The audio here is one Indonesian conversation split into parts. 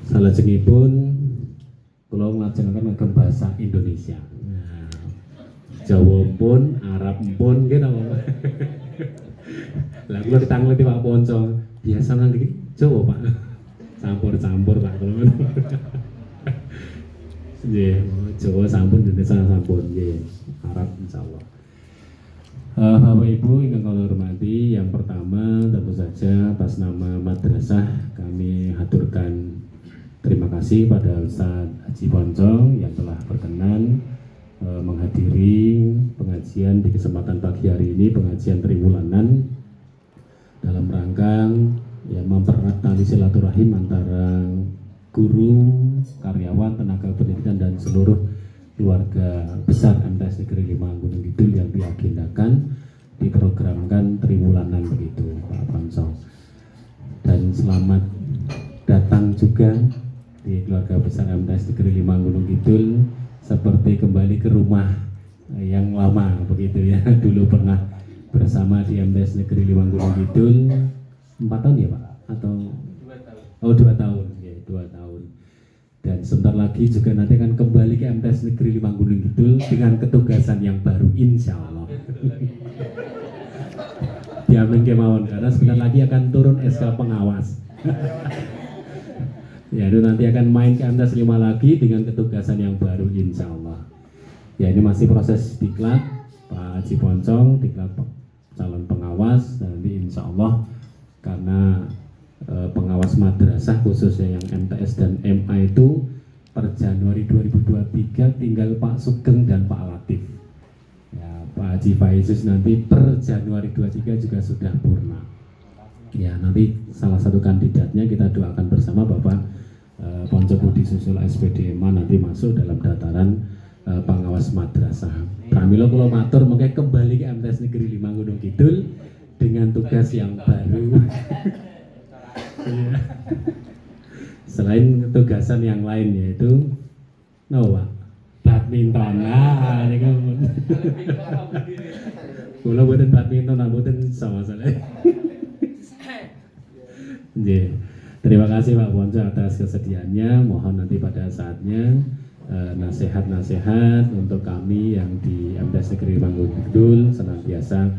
Salajengipun kula nglajengaken ngagem bahasa Indonesia. Nah, Jawa pun, Arab pun nggih napa. Lah kula ditangleti Pak Ponco, biasa nanti Jawa Pak. Campur-campur Pak kula. Nggih, Jawa sampun Indonesia sampun nggih. Arab insyaallah. Bapak Ibu yang kami hormati, yang pertama tentu saja atas nama madrasah kami haturkan terima kasih pada Ustadz Haji Poncong yang telah berkenan menghadiri pengajian di kesempatan pagi hari ini, pengajian triwulanan dalam rangka ya mempererat tali silaturahim antara guru, karyawan, tenaga pendidikan dan seluruh keluarga besar MTS Negeri 5 Gunung Kidul yang diagendakan diprogramkan triwulanan begitu Pak Poncong. Dan selamat datang juga di keluarga besar MTS Negeri 5 Gunung Kidul, seperti kembali ke rumah yang lama begitu ya. Dulu pernah bersama di MTS Negeri 5 Gunung Kidul 4 tahun ya Pak? Atau 2 tahun. Oh 2 tahun ya, 2 tahun. Dan sebentar lagi juga nanti akan kembali ke MTS Negeri 5 Gunung Kidul dengan ketugasan yang baru insya Allah. Diamin kemauan karena sebentar lagi akan turun SK pengawas. Ya itu nanti akan main ke MTS 5 lagi dengan ketugasan yang baru insya Allah. Ya ini masih proses diklat Pak Haji Poncong, diklat calon pengawas, dan nanti insya Allah karena pengawas madrasah khususnya yang MTS dan MA itu per Januari 2023 tinggal Pak Sugeng dan Pak Latif ya, Pak Haji Faizus nanti per Januari 23 juga sudah purna ya. Nanti salah satu kandidatnya kita doakan bersama Bapak Ponco Budi Susilo SPDMA nanti masuk dalam dataran pengawas madrasah. Pramila kula matur mengke kembali ke MTS Negeri 5 Gunung Kidul dengan tugas yang baru. Selain tugasan yang lain yaitu badminton. Nah, ini kan kula boten badminton, boten sama sekali. Terima kasih Pak Ponco atas kesediaannya. Mohon nanti pada saatnya nasihat-nasihat untuk kami yang di MTS Negeri 5 Gunung Kidul senantiasa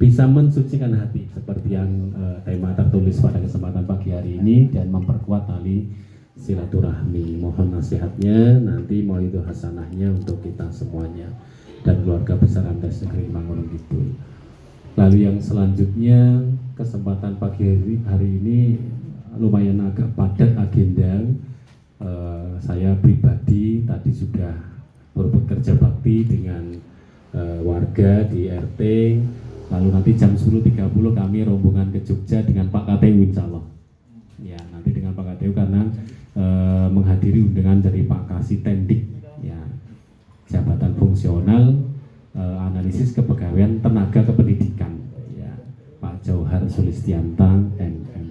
bisa mensucikan hati seperti yang tema tertulis pada kesempatan pagi hari ini dan memperkuat tali silaturahmi. Mohon nasihatnya, nanti mau itu hasanahnya untuk kita semuanya dan keluarga besar MTS Negeri 5 Gunung Kidul. Lalu yang selanjutnya kesempatan pagi hari ini lumayan agak padat agenda. Saya pribadi tadi sudah bekerja bakti dengan warga di RT. Lalu nanti jam 10.30 kami rombongan ke Jogja dengan Pak KTU insya Allah. Ya nanti dengan Pak KTU karena menghadiri undangan dari Pak Kasih Tendik ya, jabatan fungsional analisis kepegawaian tenaga kependidikan ya, Pak Jauhar Sulistianta MM.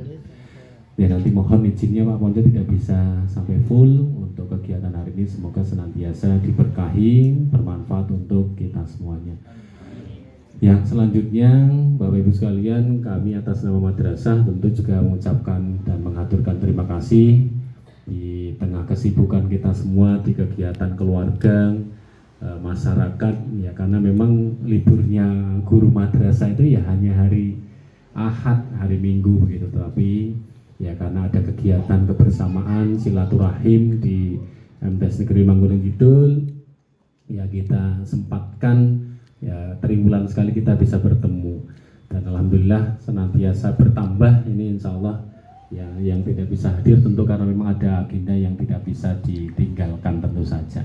Ya nanti mohon izinnya Pak Ponco tidak bisa sampai full untuk kegiatan hari ini, semoga senantiasa diberkahi, bermanfaat untuk kita semuanya. Yang selanjutnya Bapak Ibu sekalian, kami atas nama madrasah tentu juga mengucapkan dan mengaturkan terima kasih di tengah kesibukan kita semua di kegiatan keluarga, masyarakat ya, karena memang liburnya guru madrasah itu ya hanya hari Ahad, hari Minggu begitu, tapi ya karena ada kegiatan kebersamaan silaturahim di MTS Negeri 5 Gunung Kidul ya kita sempatkan ya triwulan sekali kita bisa bertemu, dan alhamdulillah senantiasa bertambah ini insya Allah ya. Yang tidak bisa hadir tentu karena memang ada agenda yang tidak bisa ditinggalkan tentu saja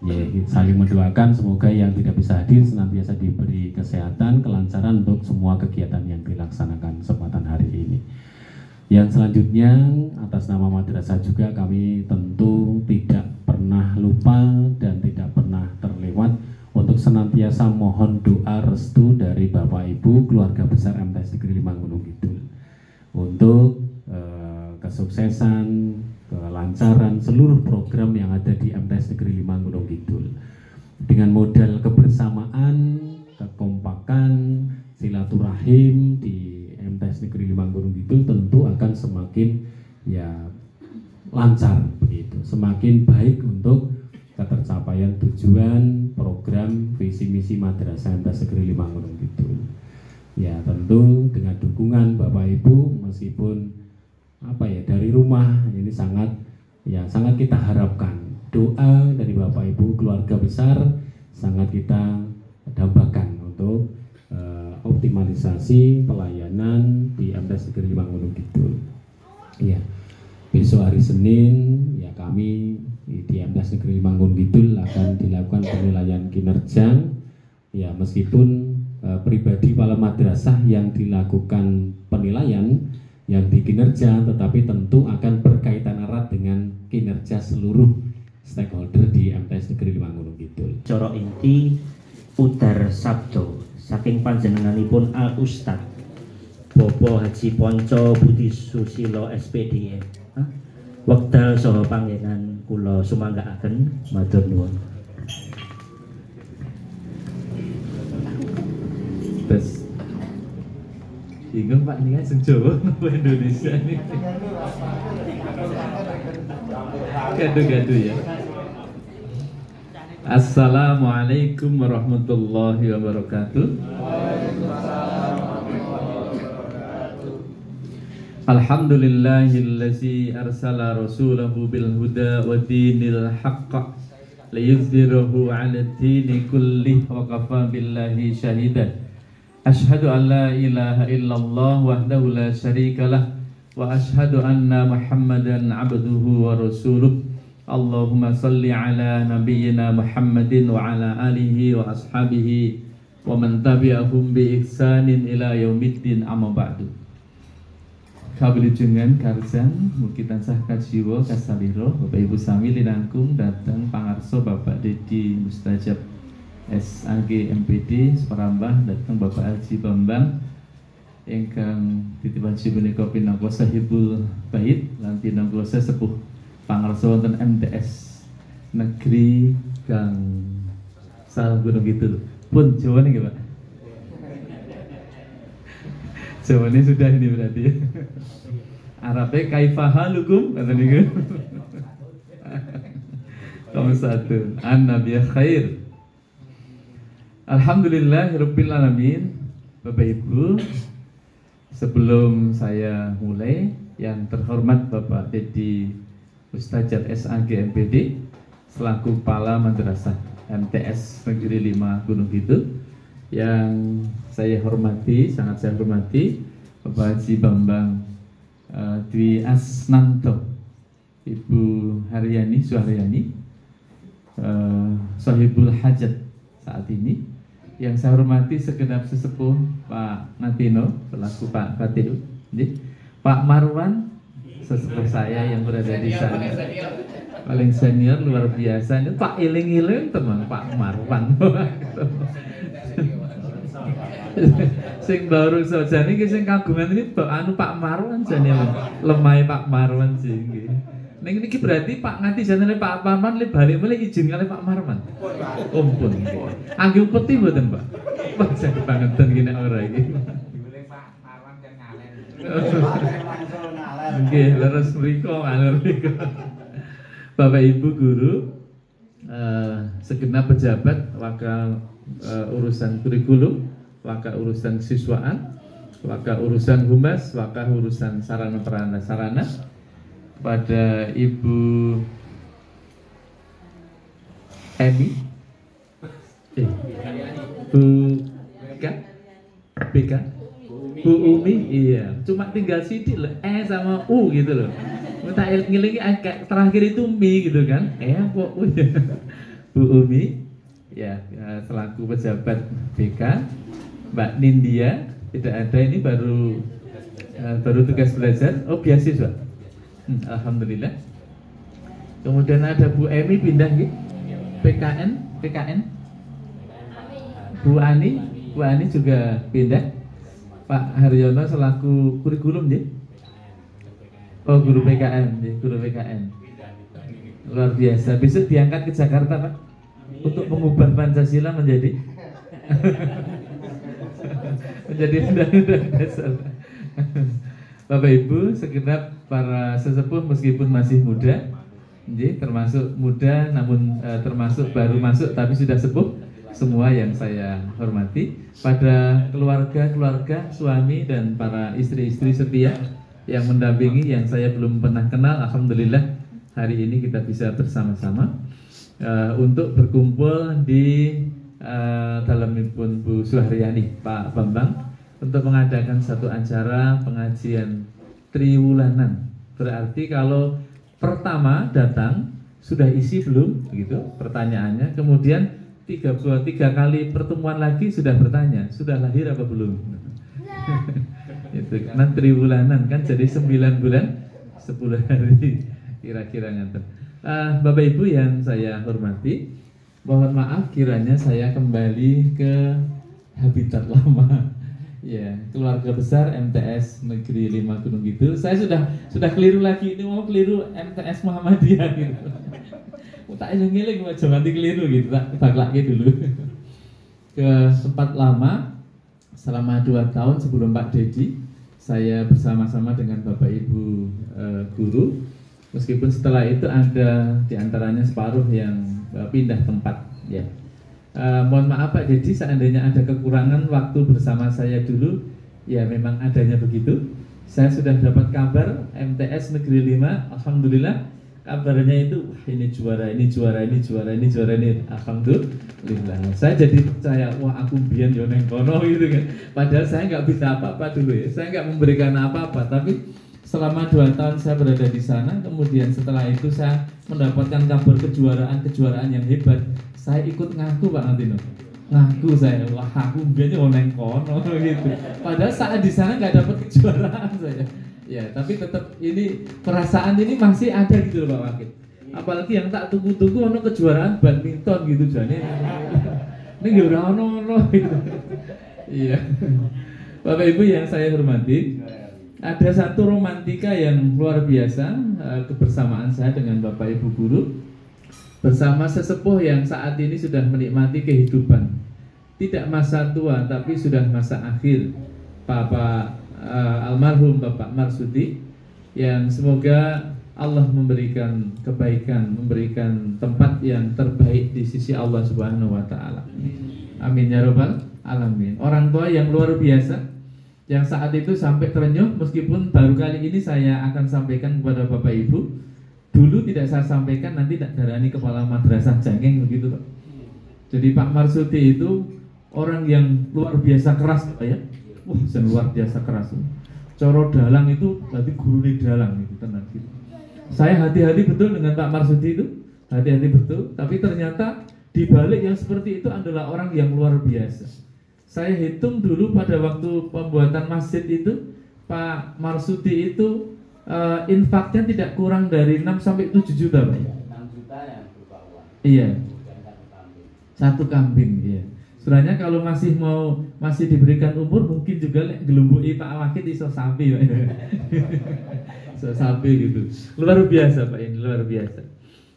ya, saling mendoakan semoga yang tidak bisa hadir senantiasa diberi kesehatan, kelancaran untuk semua kegiatan yang dilaksanakan kesempatan hari ini. Yang selanjutnya atas nama madrasah juga kami tentu tidak pernah lupa dan tidak pernah terlewat untuk senantiasa mohon doa restu dari Bapak Ibu keluarga besar MTS Negeri 5 Gunung Kidul untuk kesuksesan, kelancaran seluruh program yang ada di MTS Negeri 5 Gunung Kidul. Dengan modal kebersamaan, kekompakan, silaturahim di MTS Negeri 5 Gunung Kidul tentu akan semakin ya lancar begitu, semakin baik untuk ketercapaian tujuan program visi misi Madrasah MTS Negeri 5 Gunung Kidul. Ya tentu dengan dukungan Bapak Ibu, meskipun apa ya dari rumah ini sangat kita harapkan doa dari Bapak Ibu keluarga besar sangat kita dambakan untuk optimalisasi pelayanan di MTS Negeri 5 Gunung Kidul. Ya, besok hari Senin ya kami di MTS Negeri 5 Gunung Kidul akan dilakukan penilaian kinerja. Ya meskipun pribadi kepala madrasah yang dilakukan penilaian yang di kinerja, tetapi tentu akan berkaitan erat dengan kinerja seluruh stakeholder di MTS Negeri 5 Gunung Kidul. Coro inti Udar Sabdo saking panjenenganipun Al Ustad Bobo Haji Ponco Budi Susilo SPD wekdal saha panggenan kula sumanggaaken matur nuwun. Terus bingung Pak ini kan sing Jawa apa Indonesia ini gaduh-gaduh ya. Assalamualaikum warahmatullahi wabarakatuh. Alhamdulillahillazi arsala rasulahu bil huda wa dinil haqq liyuzhirahu 'ala ad-dini kullih wa kafa billahi shahida. Ashhadu an la ilaha illallah wahdahu la syarikalah wa ashhadu anna Muhammadan abduhu wa rasuluh. Allahumma salli ala nabiyyina Muhammadin wa ala alihi wa ashabihi wa man tabi'ahum bi ihsanin ila yaumiddin, amma ba'du. Kawilujengan karjan mugi tansah kajiwa kasalira Bapak Ibu sami linangkung dateng pangarso Bapak Dedi Mustajab SAG MPD Separambah, dateng Bapak Haji Bambang ingkang ditipasi menika pinangka sahibul bait lan pinangka sesepuh pangarsa wonten MTS Negeri Kang Salah Gunung Kidul. Pun Jawa niki Pak. Jawane sudah ini berarti. Arabe kaifahalukum kata niku. Nomor 1 an-nabiy khair. Alhamdulillahirabbil alamin. Bapak Ibu, sebelum saya mulai, yang terhormat Bapak Dedi Mustajab SAG MPD selaku Kepala Madrasah MTS Negeri 5 Gunung Kidul, yang saya hormati, sangat saya hormati Bapak Haji Bambang Dwi Asnanto, Ibu Haryani Suharyani, Sahibul Hajat saat ini, yang saya hormati segenap sesepuh Pak Natino selaku Pak Fatih, Pak Marwan sesepuh saya yang berada di sana, paling senior luar biasa ini Pak Iling-iling teman Pak Marwan. Sing baru saja nih sing kagungan ini Pak Marwan jane lemai Pak Marwan sih. Ning niki berarti Pak Ngati jane Pak Marwan le balik mulai izin kali Pak Marwan. Ampun. Angge peti mboten, Pak. Wah, saya bangetan gini ora iki. Diwile Pak Marwan kan ngalen. Nggih, leres mriko ngalor mriko. Bapak Ibu guru, segenap pejabat wakil urusan kurikulum, wakil urusan siswaan, wakil urusan humas, wakil urusan sarana prasarana, pada Ibu Emi, Bu BK, Bu Umi, iya, cuma tinggal sidik loh, sama U gitu loh. Minta ngilingi terakhir itu Mi gitu kan, kok U ya. Bu Umi, ya, selaku pejabat BK, Mbak Nindya tidak ada, ini baru tugas belajar, oh beasiswa. Alhamdulillah. Kemudian ada Bu Emi pindah gitu, PKN. Bu Ani juga pindah. Pak Haryono selaku kurikulum ya. Oh guru PKN, guru PKN. Luar biasa. Besok diangkat ke Jakarta Pak untuk mengubah Pancasila menjadi undang-undang dasar. Bapak Ibu, segenap para sesepuh meskipun masih muda, termasuk muda namun termasuk baru masuk tapi sudah sepuh, semua yang saya hormati, pada keluarga-keluarga, suami dan para istri-istri setia yang mendampingi yang saya belum pernah kenal, alhamdulillah hari ini kita bisa bersama-sama untuk berkumpul di dalam pun Bu Suharyani, Pak Bambang, untuk mengadakan satu acara pengajian triwulanan. Berarti kalau pertama datang sudah isi belum, begitu pertanyaannya. Kemudian tiga kali pertemuan lagi sudah bertanya, sudah lahir apa belum? Itu karena triwulanan kan, jadi 9 bulan 10 hari kira-kira nganter. Bapak Ibu yang saya hormati, mohon maaf kiranya saya kembali ke habitat lama. Ya, keluarga besar MTS Negeri 5 Gunung Kidul. Saya sudah keliru lagi, ini mau keliru MTS Muhammadiyah gitu. Tak ngiling jangan keliru gitu, tak lagi dulu. Ke tempat lama selama 2 tahun sebelum Pak Dedi, saya bersama-sama dengan Bapak Ibu guru. Meskipun setelah itu ada diantaranya separuh yang pindah tempat, ya. Mohon maaf Pak Dedi, seandainya ada kekurangan waktu bersama saya dulu, ya memang adanya begitu. Saya sudah dapat kabar MTS Negeri 5, alhamdulillah kabarnya itu ini juara, ini juara, ini juara, ini juara, ini alhamdulillah. Saya jadi percaya, wah aku biyen yo neng kono gitu kan. Padahal saya nggak bisa apa-apa dulu ya, saya nggak memberikan apa-apa, tapi selama 2 tahun saya berada di sana, kemudian setelah itu saya mendapatkan kabar kejuaraan yang hebat. Saya ikut ngaku Pak Antino, ngaku saya, wah aku biasanya neng kono gitu. Padahal saat di sana nggak dapat kejuaraan saya. Ya, tapi tetap ini perasaan ini masih ada gitu loh Pak Wakil. Apalagi yang tak tunggu-tunggu ono kejuaraan badminton gitu jane. Ini nggak ono gitu. Iya. Bapak Ibu yang saya hormati, ada satu romantika yang luar biasa kebersamaan saya dengan Bapak Ibu guru bersama sesepuh yang saat ini sudah menikmati kehidupan, tidak masa tua tapi sudah masa akhir, Bapak almarhum Bapak Marsudi, yang semoga Allah memberikan kebaikan, memberikan tempat yang terbaik di sisi Allah Subhanahu wa taala. Amin ya rabbal alamin. Orang tua yang luar biasa yang saat itu sampai terenyuh, meskipun baru kali ini saya akan sampaikan kepada Bapak Ibu. Dulu tidak saya sampaikan, nanti tak darani kepala madrasah jangeng begitu Pak. Jadi Pak Marsudi itu orang yang luar biasa keras Pak ya. Wah, luar biasa keras. Coro dalang itu berarti guru di dalang gitu, tenang gitu. Saya hati-hati betul dengan Pak Marsudi itu, hati-hati betul. Tapi ternyata di balik yang seperti itu adalah orang yang luar biasa. Saya hitung dulu pada waktu pembuatan masjid itu, Pak Marsudi itu infaknya tidak kurang dari 6 sampai 7 juta Pak. 6 juta yang berupa uang. Iya. Satu kambing. Satu kambing, iya. Sebenarnya kalau masih diberikan umur mungkin juga gelumbui Pak Wakil iso sapi Pak. Iso sapi gitu. Luar biasa Pak ini, luar biasa.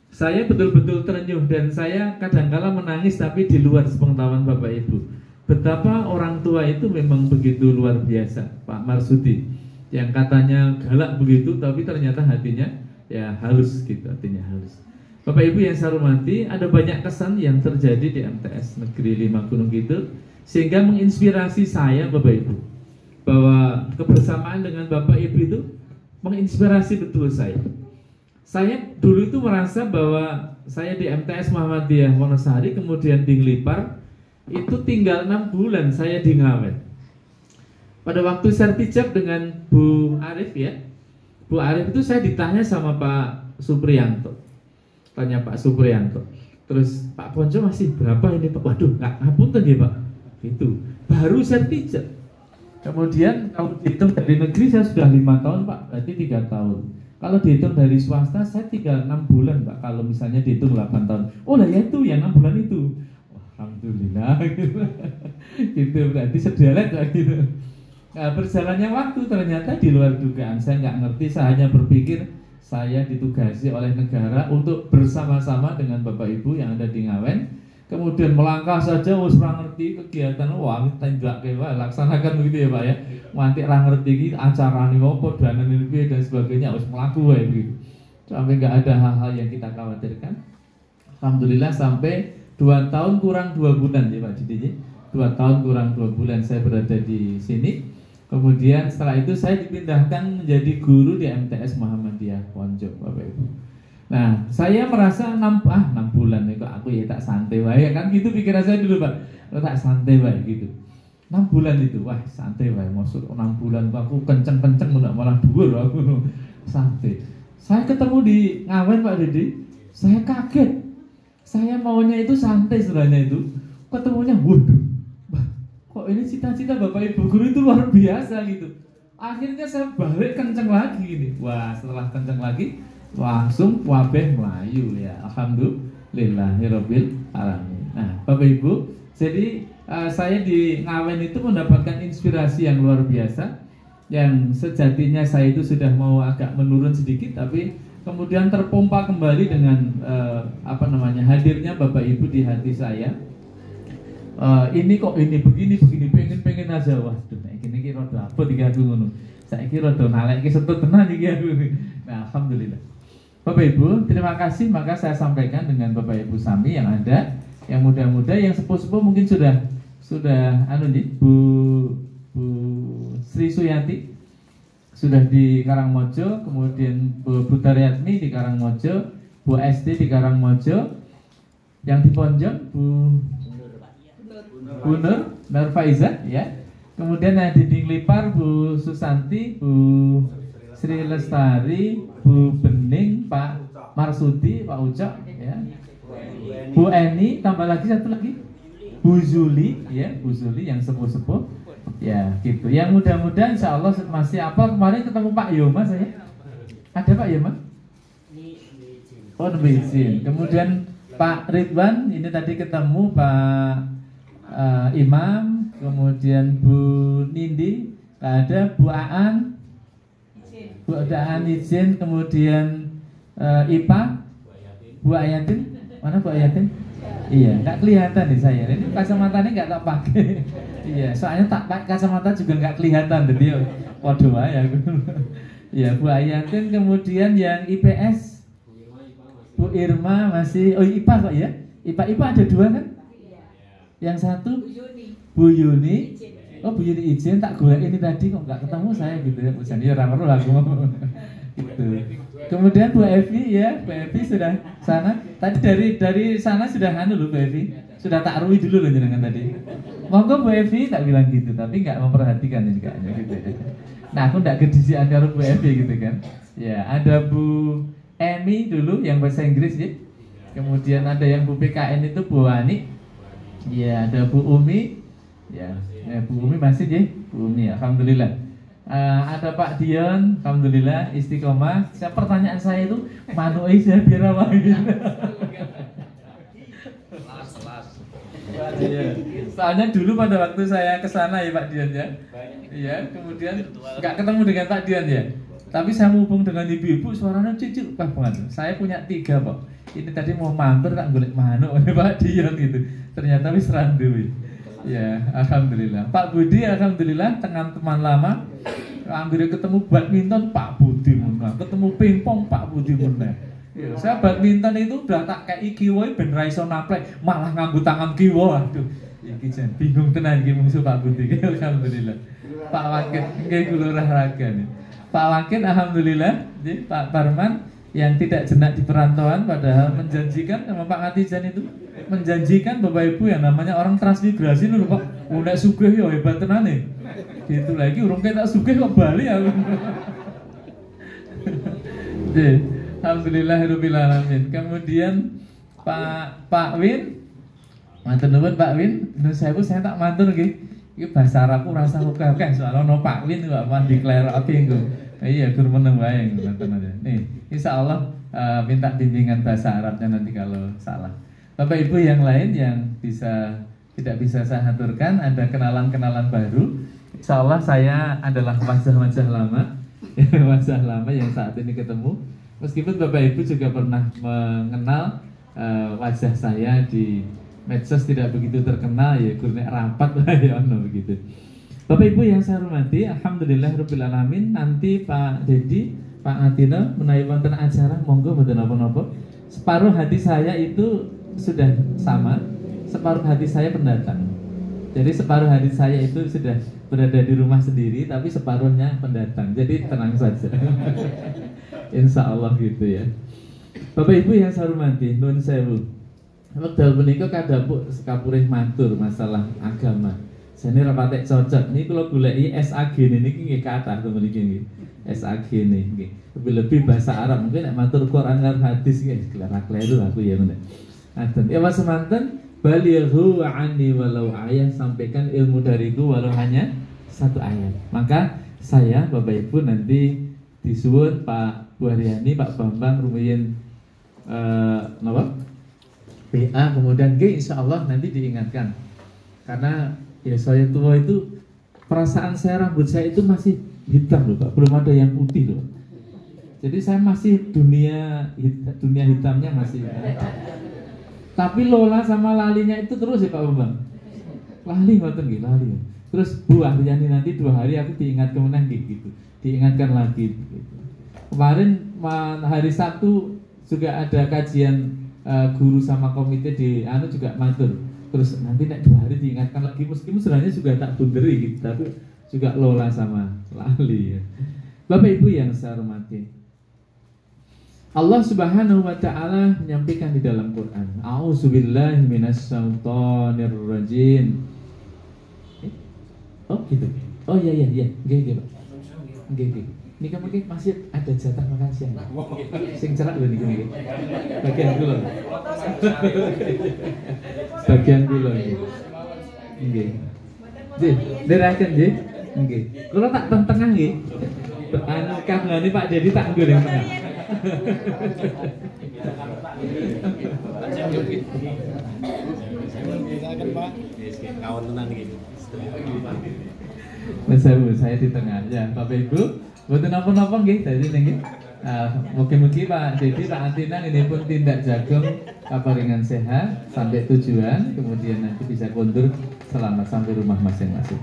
Saya betul-betul terenyuh dan saya kadang-kala menangis tapi di luar sepengetahuan Bapak Ibu. Betapa orang tua itu memang begitu luar biasa, Pak Marsudi. Yang katanya galak begitu tapi ternyata hatinya ya halus gitu, hatinya halus. Bapak Ibu yang saya hormati, ada banyak kesan yang terjadi di MTS Negeri 5 Gunung Kidul sehingga menginspirasi saya Bapak Ibu, bahwa kebersamaan dengan Bapak Ibu itu menginspirasi betul saya. Saya dulu itu merasa bahwa saya di MTS Muhammadiyah Wonosari, kemudian di Ngelipar itu tinggal 6 bulan saya di Ngawen. Pada waktu sertijab dengan Bu Arif ya, Bu Arif itu saya ditanya sama Pak Supriyanto, tanya Pak Supriyanto, terus Pak Ponco masih berapa ini Pak? Waduh, nggak ngapunten ya Pak, itu baru sertijab. Kemudian kalau dihitung dari negeri saya sudah 5 tahun Pak, berarti 3 tahun. Kalau dihitung dari swasta saya tinggal 6 bulan Pak, kalau misalnya dihitung 8 tahun. Oh lah ya itu, ya 6 bulan itu. Alhamdulillah gitu, berarti sedelet gitu. Nah, berjalannya waktu ternyata di luar dugaan. Saya nggak ngerti, saya hanya berpikir saya ditugasi oleh negara untuk bersama-sama dengan Bapak Ibu yang ada di Ngawen. kemudian melangkah saja wis ora ngerti kegiatan, wah tenggake wae laksanakan begitu ya Pak ya. Nganti ora ngerti iki acarane apa, danane piye dan sebagainya wis mlaku wae begitu. Sampai nggak ada hal-hal yang kita khawatirkan. Alhamdulillah sampai 2 tahun kurang 2 bulan ya Pak Didi. 2 tahun kurang 2 bulan saya berada di sini. Kemudian setelah itu saya dipindahkan menjadi guru di MTS Muhammadiyah Ponjok Bapak Ibu. Nah, saya merasa 6 bulan nih kok aku ya tak santai wae kan gitu pikiran saya dulu Pak. Tak santai wae gitu. 6 bulan itu, wah santai wae maksud 6 bulan aku kenceng-kenceng malah dhuwur aku santai. Saya ketemu di Ngawen Pak Didi, saya kaget. Saya maunya itu santai sebenarnya itu. Ketemunya waduh. Kok ini cita-cita Bapak Ibu guru itu luar biasa gitu. Akhirnya saya balik kenceng lagi gini. Wah, setelah kenceng lagi langsung wabeh Melayu ya. Alhamdulillahirabbil alamin. Nah, Bapak Ibu, jadi saya di Ngawen itu mendapatkan inspirasi yang luar biasa. Yang sejatinya saya itu sudah mau agak menurun sedikit, tapi kemudian terpompa kembali dengan hadirnya Bapak Ibu di hati saya. Ini kok ini begini pengen aja waduh nek gini iki rada abot iki aku ngono. Saiki rada nalek iki setut tenan iki aku. Nah, alhamdulillah. Bapak Ibu, terima kasih maka saya sampaikan dengan Bapak Ibu Sami yang ada, yang muda-muda, yang sepuh-sepuh mungkin sudah Bu Sri Suyati sudah di Karangmojo, kemudian Bu Butaryatmi di Karangmojo, Bu SD di Karangmojo, yang di Ponjok Bu Nur Faiza ya. Kemudian yang di Dinglipar Bu Susanti, Bu Sri Lestari, Bu Bening, Pak Marsudi, Pak Ucok ya. Bu Eni, tambah lagi satu lagi Bu Zuli ya, Bu Zuli yang sepuh-sepuh ya gitu. Yang mudah-mudahan insya Allah masih apa kemarin ketemu Pak Yoma saya. Ada Pak Yoma? Oh, izin. Kemudian Pak Ridwan, ini tadi ketemu Pak Imam, kemudian Bu Nindi, ada Bu Aan, Bu Aan izin, kemudian Ipa, Bu Ayatin, mana Bu Ayatin? Iya, nggak kelihatan nih saya. Ini kacamatanya nggak tak pakai. Iya, soalnya tak pakai kacamata juga nggak kelihatan, jadi waduh ya. Iya, Bu Ayatin, kemudian yang IPS, Bu Irma masih, oh IPA kok ya? IPA ada 2 kan? Yang satu Bu Yuni. Oh, Bu Yuni izin tak gue ini tadi kok nggak ketemu saya gitu ya. Bu Sandi orang perlu aku ngomong gitu. Kemudian Bu Evi ya, Bu Evi sudah sana. Tadi dari sana sudah loh Bu Evi. Sudah tak rui dulu loh jenengan tadi. Monggo Bu Evi tak bilang gitu, tapi nggak memperhatikan ini kayaknya gitu ya. Nah, aku nggak kedisian karo Bu Evi gitu kan. Ya, ada Bu Emi dulu yang bahasa Inggris ya. Kemudian ada yang Bu PKN itu Bu Ani. Ya, ada Bu Umi. Ya, Bu Umi masih ya, Bu Umi, alhamdulillah. Ada Pak Dion, alhamdulillah istiqomah. Pertanyaan saya itu, manui saya biar apa gitu. Iya. Soalnya dulu pada waktu saya ke sana ya Pak Dion ya. Iya, kemudian nggak ketemu dengan Pak Dion ya. Tapi saya hubung dengan ibu-ibu, suaranya cucu banget. Saya punya 3 Pak. Ini tadi mau mampir tak golek manuk oleh Pak Dion gitu. Ternyata wis randu. Ya, alhamdulillah. Pak Budi, alhamdulillah teman-teman lama. Anggere ketemu badminton Pak Budi menang, ketemu pingpong Pak Budi menang. Ya, saya badminton itu udah tak kayak kiwo ben ra iso naplek, malah nganggo tangan kiwo. Aduh, iki jan bingung tenan iki musuh Pak Budi. Alhamdulillah. Pak Wakil nggih kula olahraga nih. Pak Wakil alhamdulillah, Pak Parman yang tidak jenak di perantauan padahal menjanjikan sama Pak Ngatijan itu menjanjikan Bapak Ibu yang namanya orang transmigrasi lho Pak. Udah sugih yo hebat tenan nih. Gitu lagi urung tak sugih kok bali aku. Alhamdulillahirabbil alamin. Kemudian Pak Win, matur nuwun Pak Win, saya tak matur nggih. Iki bahasa Arabku rasa akeh soal ono Pak Win kok apa diklerake engko. Iya, gur meneng wae ngoten aja. Nih, insyaallah minta bimbingan bahasa Arabnya nanti kalau salah. Bapak Ibu yang lain yang tidak bisa saya aturkan, ada kenalan-kenalan baru. Insyaallah saya adalah wajah-wajah lama, wajah lama yang saat ini ketemu. Meskipun Bapak Ibu juga pernah mengenal wajah saya di medsos tidak begitu terkenal ya kurang rapat lah ya ono begitu. Bapak Ibu yang saya hormati, alhamdulillahirabbil alamin, nanti Pak Dedi, Pak Atino menawi wonten acara monggo mboten napa-napa. Separuh hati saya itu sudah sama, separuh hati saya pendatang. Jadi separuh hati saya itu sudah berada di rumah sendiri, tapi separuhnya pendatang. Jadi tenang saja. Insya Allah gitu ya. Bapak Ibu yang saya hormati, nuwun sewu. Wekdal menika kadhapuk sekapurih matur masalah agama. Jane ra patek cocok. Niki kula goleki SAG niki nggih kathah to mriki nggih. SAG niki. Lebih bahasa Arab. Mungkin nek matur Quran lan hadis nggih kleru aku ya men. Aten. Ya Mas semanten balighu anni walau ayat, sampaikan ilmu dariku walau hanya satu ayat. Maka saya Bapak Ibu nanti disuwun Pak Bu Haryani, Pak Bambang rumiyin napa? PA kemudian G insya Allah nanti diingatkan, karena ya saya tua itu perasaan saya rambut saya itu masih hitam loh Pak, belum ada yang putih loh. Jadi saya masih dunia hitamnya masih. Tapi Lola sama lalinya itu terus ya Pak Bambang. Lali ngoten nggih, lali. Terus Bu Haryani nanti 2 hari aku diingatkan meneh gitu. Diingatkan lagi gitu. Kemarin hari Sabtu juga ada kajian guru sama komite di juga matur. Terus nanti nek 2 hari diingatkan lagi, meskipun sebenarnya juga tak bunderi gitu, tapi juga Lola sama lali ya. Bapak Ibu yang saya hormati, Allah Subhanahu wa taala menyampaikan di dalam Quran, A'udzubillahi minasyaitonir rajim. Oh gitu. Oh iya. Nggih Pak. Nggih. Ini kan mungkin masih ada jatah makan siang. Sing cerak lho niki. Bagian kula. Bagian kula iki. Nggih. Nggih, nderaken nggih. Nggih. Kula tak teng tengah nggih. Anu kabelane Pak Dedi tak nggo ning tengah. Kawan tenan iki. Saya di tengah ya, Bapak Ibu. Mboten napa-napa nggih dadi nggih. Mugi-mugi Pak Dedi, Pak Antinan ini pun tindak jagung kaparingan sehat sampai tujuan, kemudian nanti bisa kondur selamat sampai rumah masing-masing.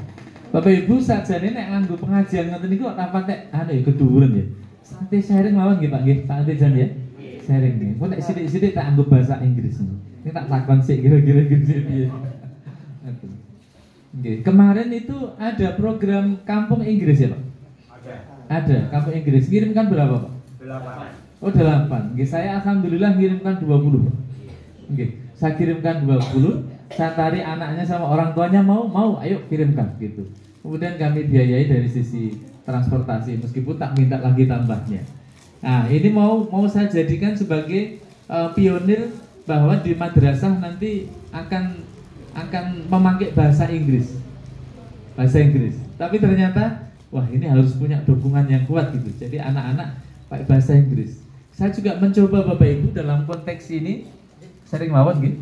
Bapak Ibu sakjane nek nganggo pengajian ngoten niku kok apa tek anu ya keduwuren ya. Santai sharing mawon nggih Pak nggih, Pak Antinan ya. Sharing nggih. Kok nek sithik-sithik tak nganggo bahasa Inggris. Ini tak takon sik kira-kira piye. Nggih, kemarin itu ada program Kampung Inggris ya Pak? Ada, Kampung Inggris. Kirimkan berapa Pak? 8. Oh 8. Nggih, saya alhamdulillah kirimkan 20. Nggih, saya kirimkan 20. Saya tarik anaknya sama orang tuanya mau, ayo kirimkan gitu. Kemudian kami biayai dari sisi transportasi meskipun tak minta lagi tambahnya. Nah, ini mau saya jadikan sebagai pionir bahwa di madrasah nanti akan memakai bahasa Inggris. Tapi ternyata wah ini harus punya dukungan yang kuat gitu. Jadi anak-anak pakai bahasa Inggris. Saya juga mencoba Bapak Ibu dalam konteks ini sering mawon gitu.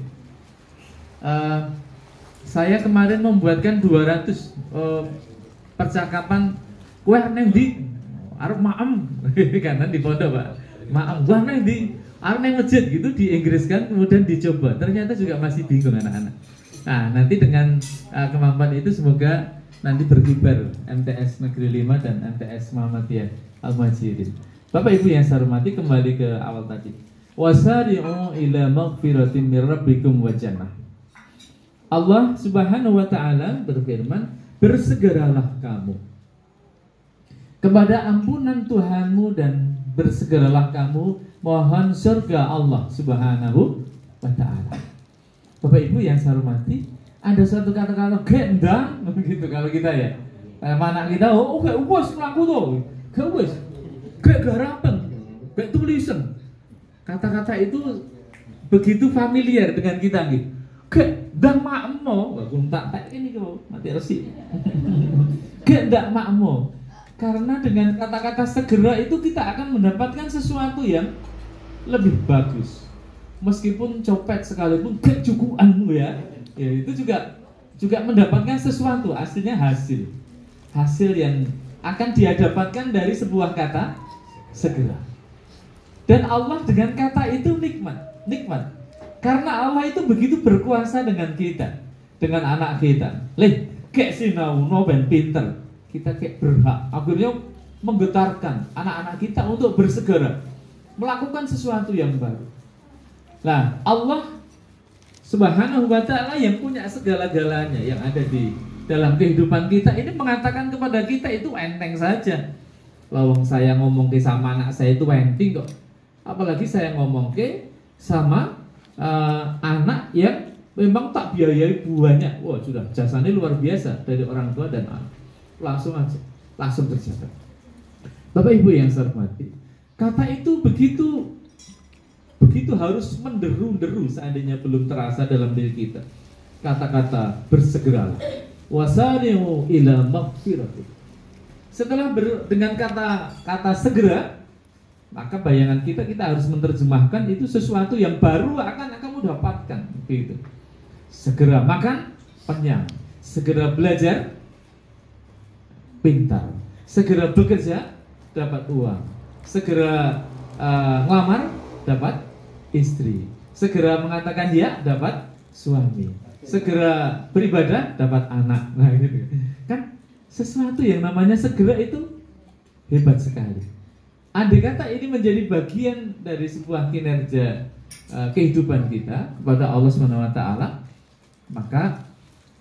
Saya kemarin membuatkan 200 percakapan kowe neng di arep maem karena di pondok Pak. Maem gua neng di arep neng masjid gitu diinggriskan kemudian dicoba. Ternyata juga masih bingung anak-anak. Nah, nanti dengan kemampuan itu semoga nanti berkibar MTS Negeri 5 dan MTS Muhammadiyah Al-Muhajirin. Bapak Ibu yang saya hormati, kembali ke awal tadi. Wasari'u ila maghfiratin mir rabbikum wa jannah. Allah Subhanahu wa taala berfirman, bersegeralah kamu kepada ampunan Tuhanmu dan bersegeralah kamu mohon surga Allah Subhanahu wa taala. Bapak Ibu yang saya hormati, ada suatu kata-kata gendang begitu kalau kita ya. Anak kita gak wis mlaku to. Gak wis. Gak garapan. Gak tulisan. Kata-kata itu begitu familiar dengan kita nggih. Gak ndang makmo, aku tak ini kok mati resi. Gak ndak makmo. Karena dengan kata-kata segera itu kita akan mendapatkan sesuatu yang lebih bagus. Meskipun copet sekalipun gak cukupan ya itu juga mendapatkan sesuatu, aslinya hasil yang akan dia dapatkan dari sebuah kata segera. Dan Allah dengan kata itu nikmat. Karena Allah itu begitu berkuasa dengan kita, dengan anak kita. Kayak sinau no ben pinter, kita kayak berhak. Akhirnya menggetarkan anak-anak kita untuk bersegera melakukan sesuatu yang baru. Nah, Allah Subhanahu wa ta'ala yang punya segala-galanya yang ada di dalam kehidupan kita ini mengatakan kepada kita itu enteng saja. Lawang saya ngomong ke sama anak saya itu enteng kok. Apalagi saya ngomong ke sama anak yang memang tak biayai banyak. Wah, sudah jasanya luar biasa dari orang tua dan anak. Langsung aja, langsung terjaga. Bapak Ibu yang saya hormati, kata itu begitu harus menderu-deru seandainya belum terasa dalam diri kita. Kata-kata bersegeralah. Wasari'u ila maghfirati. Setelah dengan kata segera, maka bayangan kita harus menerjemahkan itu sesuatu yang baru akan kamu dapatkan, gitu. Segera makan, kenyang. Segera belajar, pintar. Segera bekerja, dapat uang. Segera ngelamar, dapat istri. Segera mengatakan ya, dapat suami. Segera beribadah, dapat anak. Nah, gitu. Kan sesuatu yang namanya segera itu hebat sekali. Andai kata ini menjadi bagian dari sebuah kinerja kehidupan kita kepada Allah SWT, maka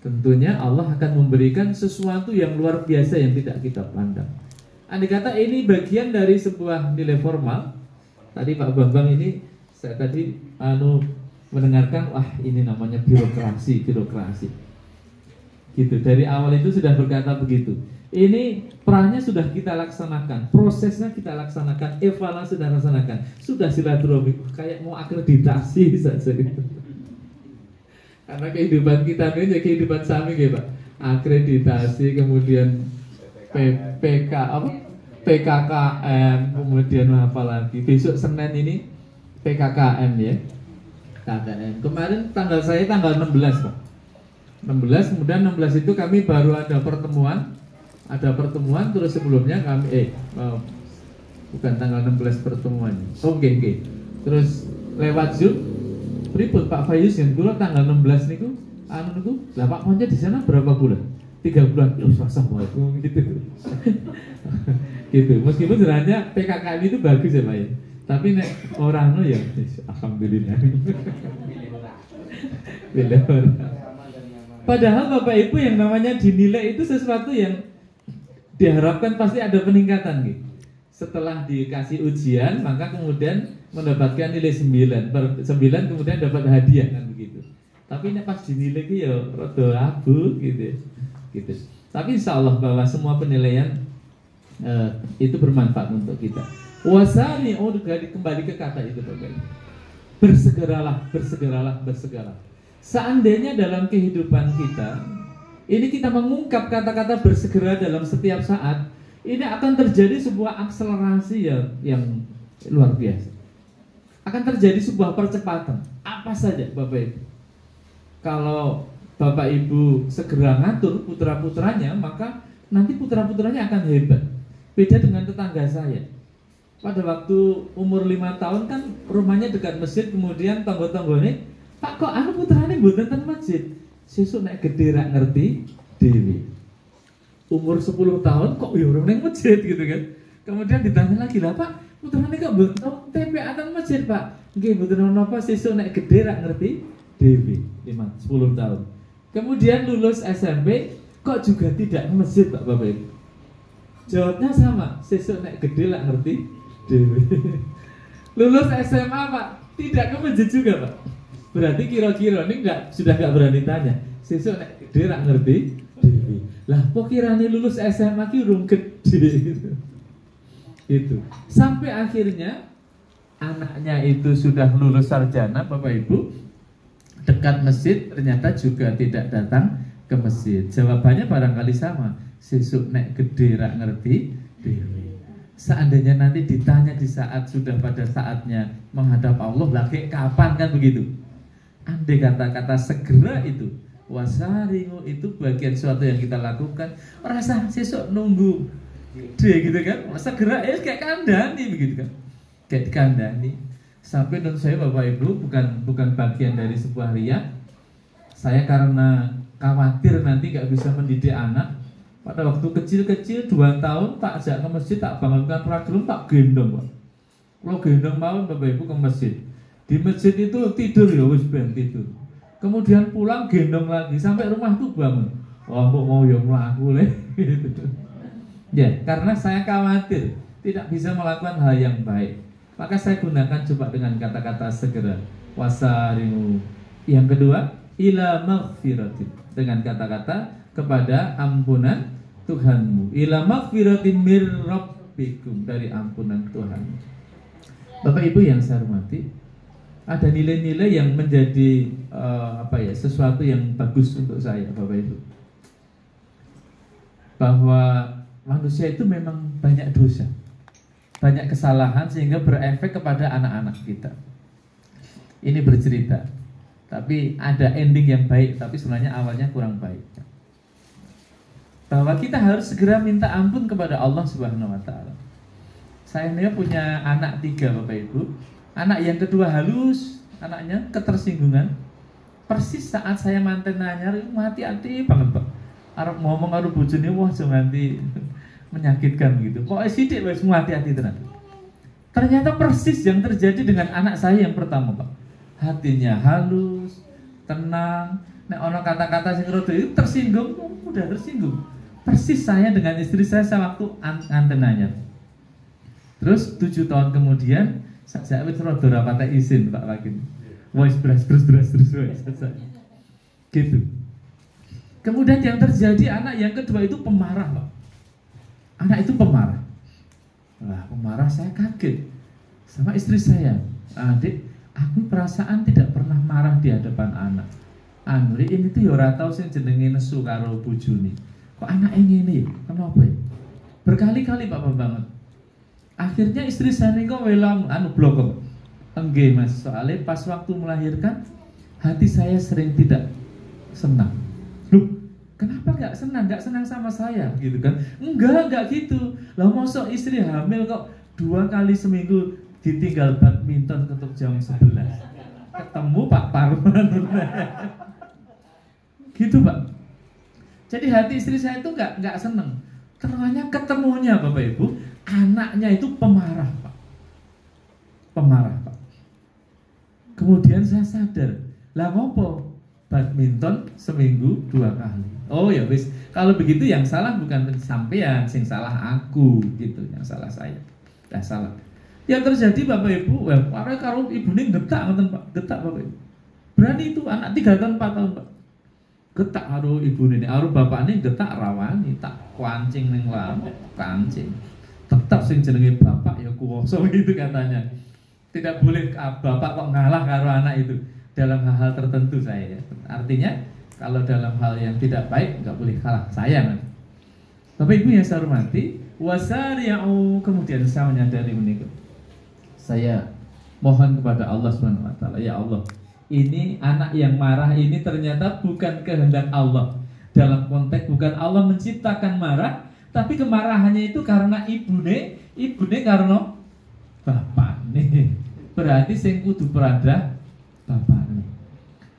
tentunya Allah akan memberikan sesuatu yang luar biasa yang tidak kita pandang. Andai kata ini bagian dari sebuah nilai formal, tadi Pak Bambang ini saya tadi mendengarkan, wah ini namanya birokrasi. Gitu, dari awal itu sudah berkata begitu. Ini perannya sudah kita laksanakan, prosesnya kita laksanakan, evaluasi sudah laksanakan, sudah silaturahmi, kayak mau akreditasi saja gitu. Karena kehidupan kita ini kehidupan sami gitu Pak. Akreditasi, kemudian PKKM, kemudian apa lagi? Besok Senin ini PKKM ya. KKM. Kemarin saya tanggal 16 Pak. 16, kemudian 16 itu kami baru ada pertemuan terus sebelumnya kami bukan tanggal 16 pertemuannya. Oke. Terus lewat Zoom pripun Pak Fayus yang dulu tanggal 16 niku lah Pak Ponce di sana berapa bulan? 3 bulan. Loh, assalamualaikum gitu. Gitu. Meskipun sebenarnya PKKM itu bagus ya Pak ya. Tapi nek orang ya alhamdulillah. Padahal Bapak Ibu yang namanya dinilai itu sesuatu yang diharapkan pasti ada peningkatan gitu. Setelah dikasih ujian, maka kemudian mendapatkan nilai 9 kemudian dapat hadiah kan begitu. Tapi ini pas dinilai itu ya rada abu gitu. Tapi insya Allah bahwa semua penilaian itu bermanfaat untuk kita. Wasani, kembali ke kata itu Bapak. Bersegeralah. Seandainya dalam kehidupan kita ini kita mengungkap kata-kata bersegera dalam setiap saat, ini akan terjadi sebuah akselerasi yang luar biasa. Akan terjadi sebuah percepatan. Apa saja Bapak Ibu? Kalau Bapak Ibu segera ngatur putra-putranya, maka nanti putra-putranya akan hebat. Beda dengan tetangga saya. Pada waktu umur 5 tahun kan rumahnya dekat masjid, kemudian tonggo-tonggone, Pak kok putrane mboten ten masjid. Sesuk nek gede rak ngerti dewi. Umur 10 tahun kok ya urung ning masjid gitu kan. Kemudian ditanya lagi, lah Pak, putrane kok mboten TPA ten masjid, Pak? Nggih mboten napa, sesuk nek gede rak ngerti dewi. 10 tahun. Kemudian lulus SMP kok juga tidak ke masjid, Pak Bapak Ibu. Jawabnya sama, sesuk nek gede rak ngerti dewi. Lulus SMA Pak, tidak ke masjid juga Pak. Berarti kira-kira ini sudah nggak berani tanya. Sesuk nek gede rak ngerti dewi. Lah kok kirane lulus SMA ki urung gede gitu. Sampai akhirnya anaknya itu sudah lulus sarjana Bapak Ibu, dekat masjid ternyata juga tidak datang ke masjid. Jawabannya barangkali sama. Sesuk nek gede rak ngerti dewi. Seandainya nanti ditanya di saat sudah pada saatnya menghadap Allah, lagi kapan kan begitu? Andai kata-kata segera itu, wasarimu itu bagian suatu yang kita lakukan. Rasa sesuk nunggu gitu kan? Segera ya kayak kandani begitu kan? Kayak kandani. Sampai menurut saya Bapak Ibu bukan bagian dari sebuah riya. Saya karena khawatir nanti gak bisa mendidik anak. Pada waktu kecil-kecil 2 tahun tak ajak ke masjid, tak bangunkan ragilum, tak gendong Pak. Kalau gendong mau Bapak Ibu ke masjid. Di masjid itu tidur ya wis ben tidur. Kemudian pulang gendong lagi sampai rumah tuh bangun. Oh mau ya mlaku le gitu. Ya, karena saya khawatir tidak bisa melakukan hal yang baik. Maka saya gunakan coba dengan kata-kata segera. Wasarimu. Yang kedua, ila maghfiratin. Dengan kata-kata kepada ampunan Tuhanmu. Ila maghfiratin mir rabbikum. Dari ampunan Tuhan. Bapak Ibu yang saya hormati, ada nilai-nilai yang menjadi sesuatu yang bagus untuk saya Bapak Ibu. Bahwa manusia itu memang banyak dosa, banyak kesalahan sehingga berefek kepada anak-anak kita. Ini bercerita, tapi ada ending yang baik, tapi sebenarnya awalnya kurang baik. Bahwa kita harus segera minta ampun kepada Allah Subhanahu wa Ta'ala. Saya ini punya anak 3 Bapak Ibu. Anak yang kedua halus, anaknya ketersinggungan. Persis saat saya manten nanya, hati-hati banget Pak. Arep ngomong karo bojone wah nganti menyakitkan gitu. Kok sidik wis hati-hati tenan. Ternyata persis yang terjadi dengan anak saya yang pertama, Pak. Hatinya halus, tenang. Nek ono kata-kata sing rada itu tersinggung, udah tersinggung. Persis saya dengan istri saya waktu antenanya. Terus 7 tahun kemudian saya wis rada ora patek izin Pak lagi. Wis beras gitu. Kemudian yang terjadi anak yang kedua itu pemarah Pak. Anak itu pemarah. Nah, pemarah saya kaget sama istri saya. Adik, aku perasaan tidak pernah marah di hadapan anak. Andri ini tuh ya ora tau sing jenenge nesu karo bojone. Kok anak ini ya? Kenapa ya? Berkali-kali Pak banget. Akhirnya istri saya niku welang blok. Enggak Mas, soalnya pas waktu melahirkan hati saya sering tidak senang. Loh, kenapa nggak senang sama saya gitu kan? Enggak gitu. Lah mosok istri hamil kok 2 kali seminggu ditinggal badminton ketuk jam 11. Ketemu Pak Parman. Gitu Pak. Jadi hati istri saya itu nggak senang. Ternyata ketemunya Bapak Ibu, anaknya itu pemarah Pak. Pemarah Pak. Kemudian saya sadar, lah ngopo badminton seminggu 2 kali. Oh ya wis, kalau begitu yang salah bukan sampean, sing salah aku gitu, yang salah saya. Dah salah. Yang terjadi Bapak Ibu, para karo ibune getak ngoten Pak, getak Bapak Ibu. Berani itu anak 3 tahun 4 tahun Pak. Getak karo ibune, karo bapakne getak rawani, tak kancing ning lampu, kancing. Tetap sing jenenge bapak ya kuwasa gitu katanya. Tidak boleh bapak kok ngalah karo anak itu dalam hal-hal tertentu saya ya. Artinya kalau dalam hal yang tidak baik nggak boleh kalah saya. Bapak Ibu yang saya hormati, wasari'u, kemudian saya menyadari menikah. Saya mohon kepada Allah Subhanahu wa Ta'ala, ya Allah, ini anak yang marah ini ternyata bukan kehendak Allah. Dalam konteks bukan Allah menciptakan marah, tapi kemarahannya itu karena ibune karena bapak nih. Berarti sing kudu perada bapak nih.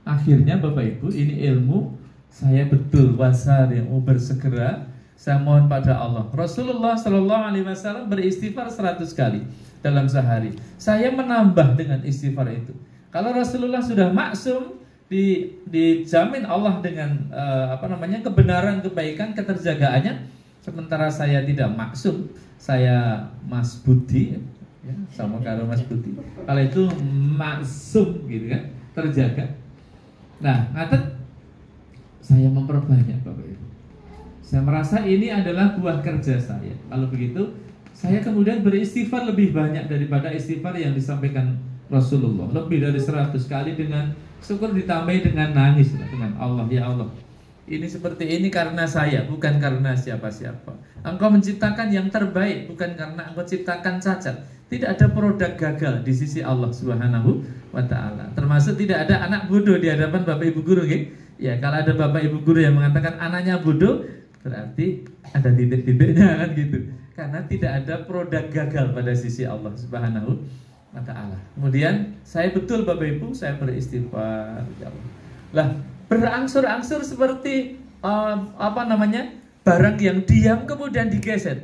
Akhirnya Bapak Ibu, ini ilmu saya betul wasar yang mau bersegera. Saya mohon pada Allah. Rasulullah Shallallahu Alaihi Wasallam beristighfar 100 kali dalam sehari. Saya menambah dengan istighfar itu. Kalau Rasulullah sudah maksum, dijamin Allah dengan kebenaran, kebaikan, keterjagaannya. Sementara saya tidak maksum, saya Mas Budi, ya, sama karo Mas Budi. Kalau itu maksum gitu kan, terjaga. Nah, ngatet saya memperbanyak Bapak Ibu. Saya merasa ini adalah buah kerja saya. Kalau begitu, saya kemudian beristighfar lebih banyak daripada istighfar yang disampaikan Rasulullah. Lebih dari 100 kali dengan syukur ditambahi dengan nangis dengan Allah, ya Allah. Ini seperti ini karena saya, bukan karena siapa-siapa. Engkau menciptakan yang terbaik, bukan karena engkau ciptakan cacat. Tidak ada produk gagal di sisi Allah Subhanahu wa Ta'ala. Termasuk tidak ada anak bodoh di hadapan Bapak Ibu guru, gitu. Ya, kalau ada Bapak Ibu guru yang mengatakan anaknya bodoh, berarti ada titik-titiknya kan gitu. Karena tidak ada produk gagal pada sisi Allah Subhanahu wa ta'ala. Kemudian saya betul Bapak Ibu, saya beristighfar ya Allah. Lah, berangsur-angsur seperti barang yang diam kemudian digeser.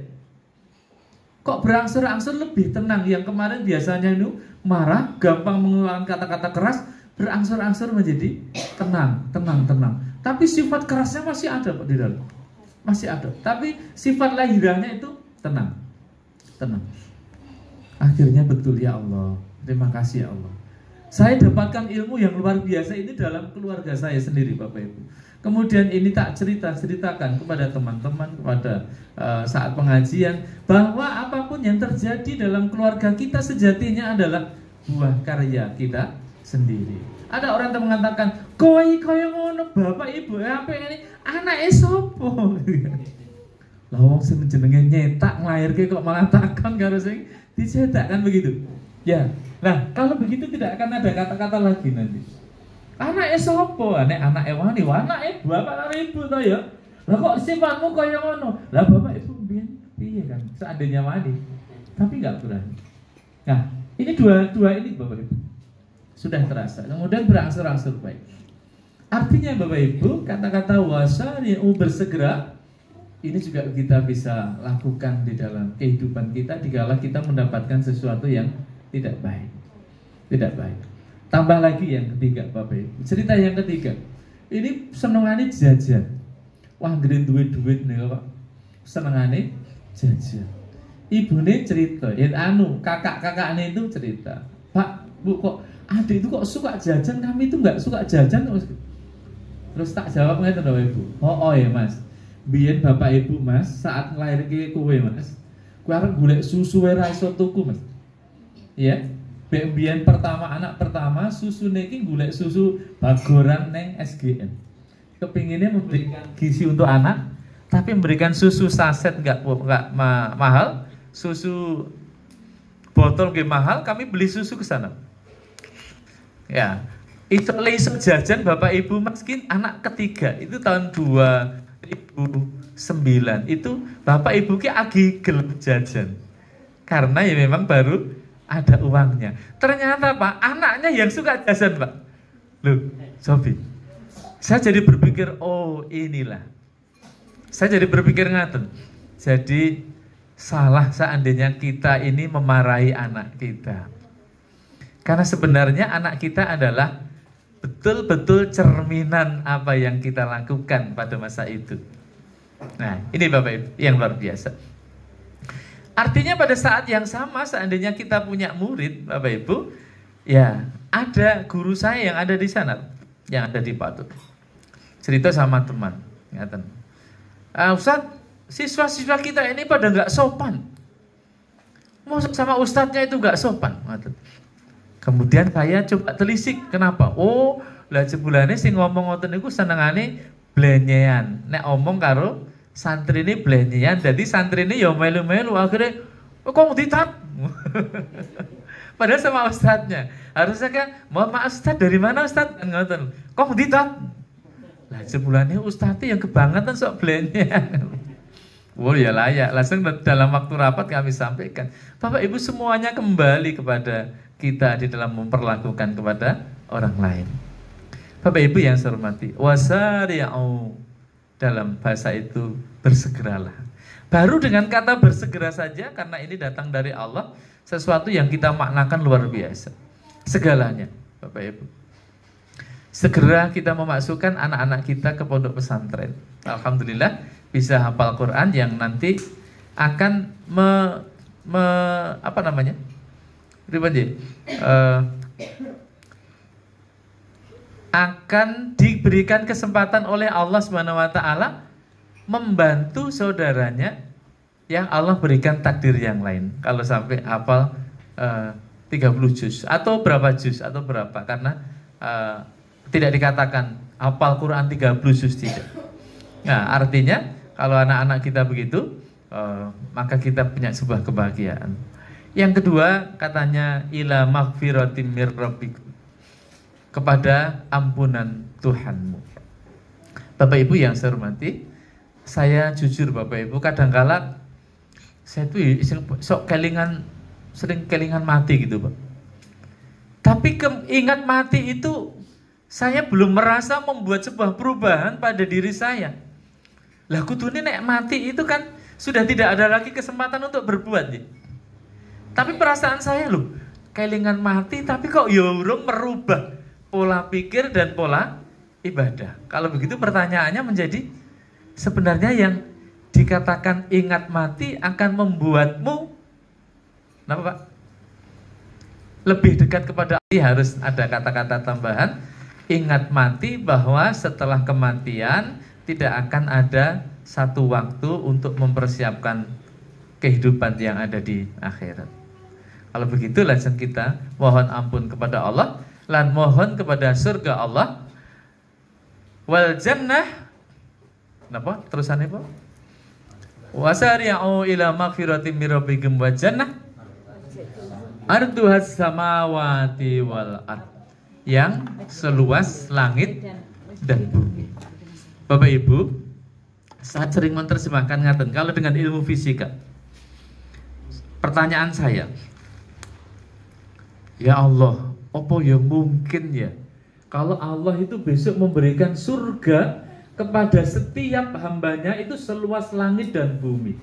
Kok berangsur-angsur lebih tenang? Yang kemarin biasanya itu marah, gampang mengeluarkan kata-kata keras, berangsur-angsur menjadi tenang. Tapi sifat kerasnya masih ada Pak di dalam. Masih ada. Tapi sifat lahiriahnya itu tenang. Akhirnya betul ya Allah. Terima kasih ya Allah. Saya dapatkan ilmu yang luar biasa ini dalam keluarga saya sendiri Bapak Ibu. Kemudian ini tak ceritakan kepada teman-teman, kepada saat pengajian, bahwa apapun yang terjadi dalam keluarga kita sejatinya adalah buah karya kita sendiri. Ada orang yang mengatakan, koi ngono bapak ibu apa ini anak sopo. Lah wong sing jenenge nyetak nglairke kok malah takon karo sing dicetak kan begitu. Ya. Nah, kalau begitu tidak akan ada kata-kata lagi nanti. Anak sopo, anak wani, anak bapak karo ibu to ya. Lah kok sifatmu kaya ngono? Lah bapak ibu piye kan? Seandainya wani, tapi enggak berani. Nah, ini dua ini bapak ibu sudah terasa. Kemudian berangsur-angsur baik. Artinya bapak ibu, kata-kata wasari'u bersegera ini juga kita bisa lakukan di dalam kehidupan kita dikala kita mendapatkan sesuatu yang tidak baik. Tambah lagi yang ketiga Bapak Ibu. Cerita yang ketiga. Ini senengane jajan. Wah, gede duit nih Pak. Senengane jajan. Ibune cerita, kakak-kakaknya itu cerita. Pak, Bu kok adik itu kok suka jajan, kami itu nggak suka jajan. Terus tak jawab ngeten Bapak Ibu. Oh ya Mas. Biyen Bapak Ibu Mas saat nglairke kowe Mas. Kowe arep golek susu ora iso tuku Mas. Ya. Biyen anak pertama susu niki golek susu bagoran neng SGM. Kepinginnya memberikan gizi untuk anak, tapi memberikan susu saset nggak mahal, susu botol nggak mahal. Kami beli susu ke sana. Ya, itu iso jajan Bapak Ibu miskin anak ketiga itu tahun 2009 itu Bapak Ibu ki agi gelem jajan karena ya memang baru ada uangnya. Ternyata Pak, anaknya yang suka jajan Pak. Loh, Sobi. Saya jadi berpikir, oh inilah. Saya jadi berpikir ngaten. Jadi salah seandainya kita ini memarahi anak kita. Karena sebenarnya anak kita adalah betul-betul cerminan apa yang kita lakukan pada masa itu. Nah, ini Bapak Ibu yang luar biasa. Artinya pada saat yang sama seandainya kita punya murid, Bapak Ibu, ya ada guru saya yang ada di sana, yang ada di Patut. Cerita sama teman, ngaten. Ustaz, siswa-siswa kita ini pada nggak sopan. Mau sama ustadznya itu nggak sopan, ngaten. Kemudian saya coba telisik, kenapa? Oh, lah jebulane sing ngomong ngoten niku senengane blenyean. Nek omong karo santri ini belenyian, jadi santri ini ya melu-melu akhirnya kok ditat. Padahal sama ustadznya harusnya kan, mohon maaf ustadz dari mana ustadz? Ngoten, kok ditat. Lah sebulannya ustadznya yang kebangetan sok belenyian. Wah ya layak, langsung dalam waktu rapat kami sampaikan, Bapak Ibu semuanya kembali kepada kita di dalam memperlakukan kepada orang lain. Bapak Ibu yang saya hormati, wasari'u dalam bahasa itu bersegeralah. Baru dengan kata bersegera saja, karena ini datang dari Allah, sesuatu yang kita maknakan luar biasa. Segalanya, Bapak Ibu. Segera kita memasukkan anak-anak kita ke pondok pesantren. Alhamdulillah bisa hafal Quran yang nanti akan akan diberikan kesempatan oleh Allah Subhanahu wa taala membantu saudaranya yang Allah berikan takdir yang lain. Kalau sampai hafal 30 juz atau berapa juz atau berapa, karena tidak dikatakan hafal Quran 30 juz, tidak. Nah, artinya kalau anak-anak kita begitu, maka kita punya sebuah kebahagiaan. Yang kedua, katanya ila maghfiratim mir rabbik, kepada ampunan Tuhanmu. Bapak Ibu yang saya hormati, saya jujur Bapak Ibu, kadangkala saya tuh sok kelingan, sering kelingan mati gitu Pak. Tapi ingat mati itu saya belum merasa membuat sebuah perubahan pada diri saya. Lah kudune nek mati itu kan sudah tidak ada lagi kesempatan untuk berbuat ya. Tapi perasaan saya loh, kelingan mati tapi kok ya urung merubah pola pikir dan pola ibadah. Kalau begitu pertanyaannya menjadi sebenarnya yang dikatakan ingat mati akan membuatmu kenapa Pak? Lebih dekat kepada Allah. Harus ada kata-kata tambahan, ingat mati bahwa setelah kematian tidak akan ada satu waktu untuk mempersiapkan kehidupan yang ada di akhirat. Kalau begitu langsung kita mohon ampun kepada Allah lan mohon kepada surga Allah wal jannah. Napa terusannya Pak? Wasari'u ila maghfiratin mir rabbikum wa jannah arduhas samawati wal ard, yang seluas langit dan bumi. Bapak Ibu, saya sering menerjemahkan ngaten kalau dengan ilmu fisika. Pertanyaan saya, ya Allah, apa yang mungkin ya kalau Allah itu besok memberikan surga kepada setiap hambanya itu seluas langit dan bumi.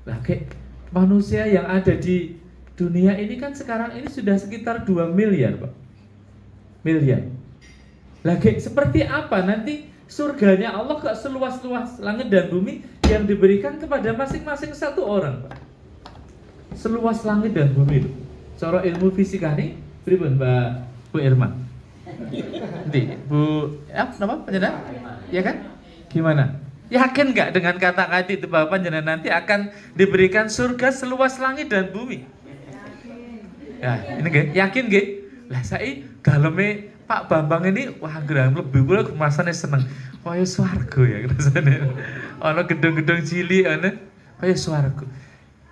Lah kayak manusia yang ada di dunia ini kan sekarang ini sudah sekitar 2 miliar Pak. Miliar. Lah kayak seperti apa nanti surganya Allah kok seluas-luas langit dan bumi yang diberikan kepada masing-masing satu orang Pak. Seluas langit dan bumi itu. Cara ilmu fisika nih, pripun Mbak Bu Irma? Nanti Bu, nama panjenengan? Ya kan? Gimana? Yakin nggak dengan kata-kata itu bahwa panjenengan nanti akan diberikan surga seluas langit dan bumi? Ya, ini gak? Yakin gak? Lah saya galeme Pak Bambang ini wah gerang lebih gue masane seneng. Kaya swarga ya rasane. Ana gedung-gedung cilik ana kaya swarga.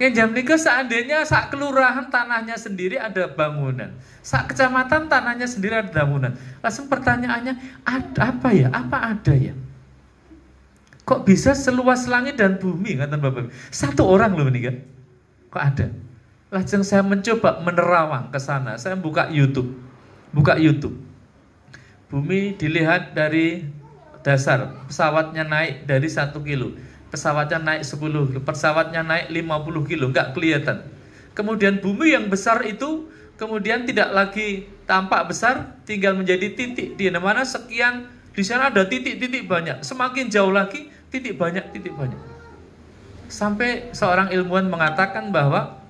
Yang jam niku seandainya sak kelurahan tanahnya sendiri ada bangunan, sak kecamatan tanahnya sendiri ada bangunan. Langsung pertanyaannya, apa ya? Apa ada ya? Kok bisa seluas langit dan bumi? Kata Bapak. Satu orang loh ini kan? Kok ada? Langsung saya mencoba menerawang ke sana. Saya buka YouTube. Bumi dilihat dari dasar, pesawatnya naik dari 1 kilo. Pesawatnya naik 10 kilo, pesawatnya naik 50 kilo, nggak kelihatan. Kemudian bumi yang besar itu kemudian tidak lagi tampak besar, tinggal menjadi titik. Di mana sekian, di sana ada titik-titik banyak. Semakin jauh lagi, titik banyak. Sampai seorang ilmuwan mengatakan bahwa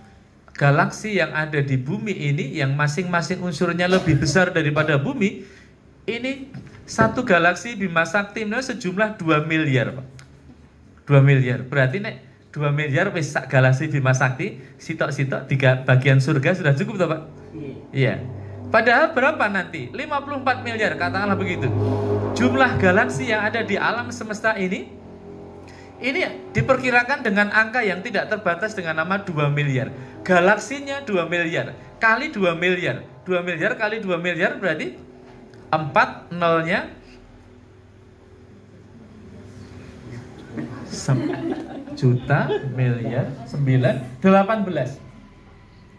galaksi yang ada di bumi ini, yang masing-masing unsurnya lebih besar daripada bumi, ini satu galaksi Bima Sakti sejumlah 2 miliar Pak. 2 miliar, berarti nek 2 miliar wis sak galaksi Bima Sakti, sitok-sitok 3 bagian surga sudah cukup toh Pak? Iya. Padahal berapa nanti? 54 miliar katakanlah begitu. Jumlah galaksi yang ada di alam semesta ini diperkirakan dengan angka yang tidak terbatas dengan nama 2 miliar. Galaksinya 2 miliar kali 2 miliar. 2 miliar kali 2 miliar berarti 4 nolnya juta, miliar, 9, 18.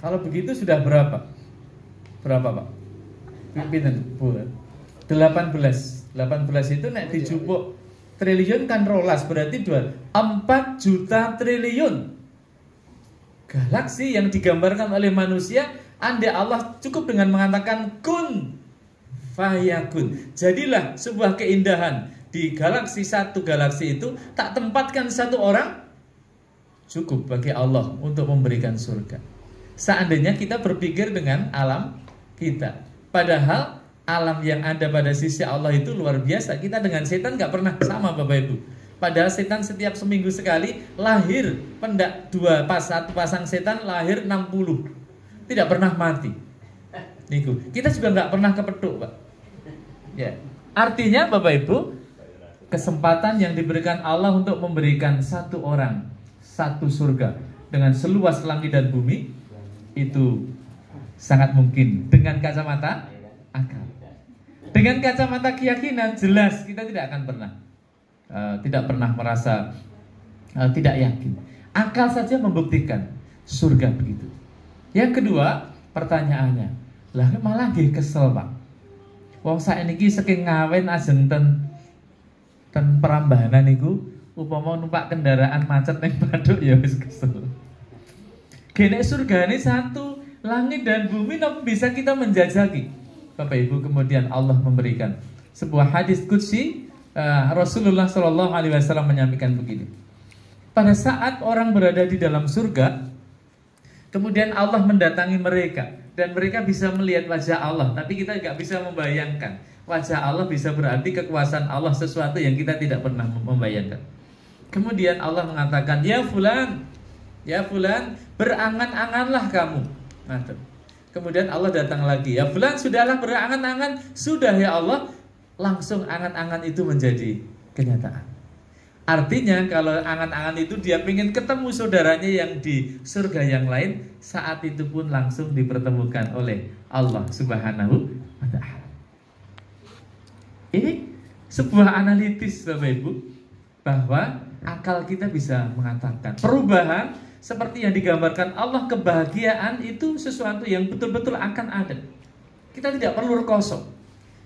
Kalau begitu sudah berapa? Berapa Pak? Pinten Bu? 18 itu nek dijupuk triliun kan rolas, berarti 4 juta triliun galaksi yang digambarkan oleh manusia. Andai Allah cukup dengan mengatakan kun fayakun, jadilah sebuah keindahan. Di galaksi satu galaksi itu tak tempatkan satu orang, cukup bagi Allah untuk memberikan surga. Seandainya kita berpikir dengan alam kita, padahal alam yang ada pada sisi Allah itu luar biasa. Kita dengan setan gak pernah sama Bapak Ibu. Padahal setan setiap seminggu sekali lahir satu pasang setan lahir 60, tidak pernah mati. Niku kita juga nggak pernah kepethuk Pak. Ya, artinya Bapak Ibu, kesempatan yang diberikan Allah untuk memberikan satu orang satu surga dengan seluas langit dan bumi itu sangat mungkin dengan kacamata akal. Dengan kacamata keyakinan jelas kita tidak akan pernah merasa tidak yakin. Akal saja membuktikan surga begitu. Yang kedua pertanyaannya, Lah malah nggih kesel, Pak. Wong saiki saking ngawen ajeng ten Prambanan niku upama numpak kendaraan macet ning Baduk ya wis kesel. Gene surgane satu, langit dan bumi bisa kita menjajaki. Bapak Ibu, kemudian Allah memberikan sebuah hadis qudsi, Rasulullah Shallallahu alaihi wasallam menyampaikan begini. Pada saat orang berada di dalam surga, kemudian Allah mendatangi mereka dan mereka bisa melihat wajah Allah, tapi kita nggak bisa membayangkan. Wajah Allah bisa berarti kekuasaan Allah, sesuatu yang kita tidak pernah membayangkan. Kemudian Allah mengatakan, ya fulan, berangan-anganlah kamu. Kemudian Allah datang lagi, ya fulan, sudahlah berangan-angan. Sudah ya Allah. Langsung angan-angan itu menjadi kenyataan. Artinya kalau angan-angan itu dia ingin ketemu saudaranya yang di surga yang lain, saat itu pun langsung dipertemukan oleh Allah Subhanahu wa ta'ala. Ini sebuah analitis Bapak Ibu, bahwa akal kita bisa mengatakan perubahan seperti yang digambarkan Allah, kebahagiaan itu sesuatu yang betul-betul akan ada. Kita tidak perlu kosong.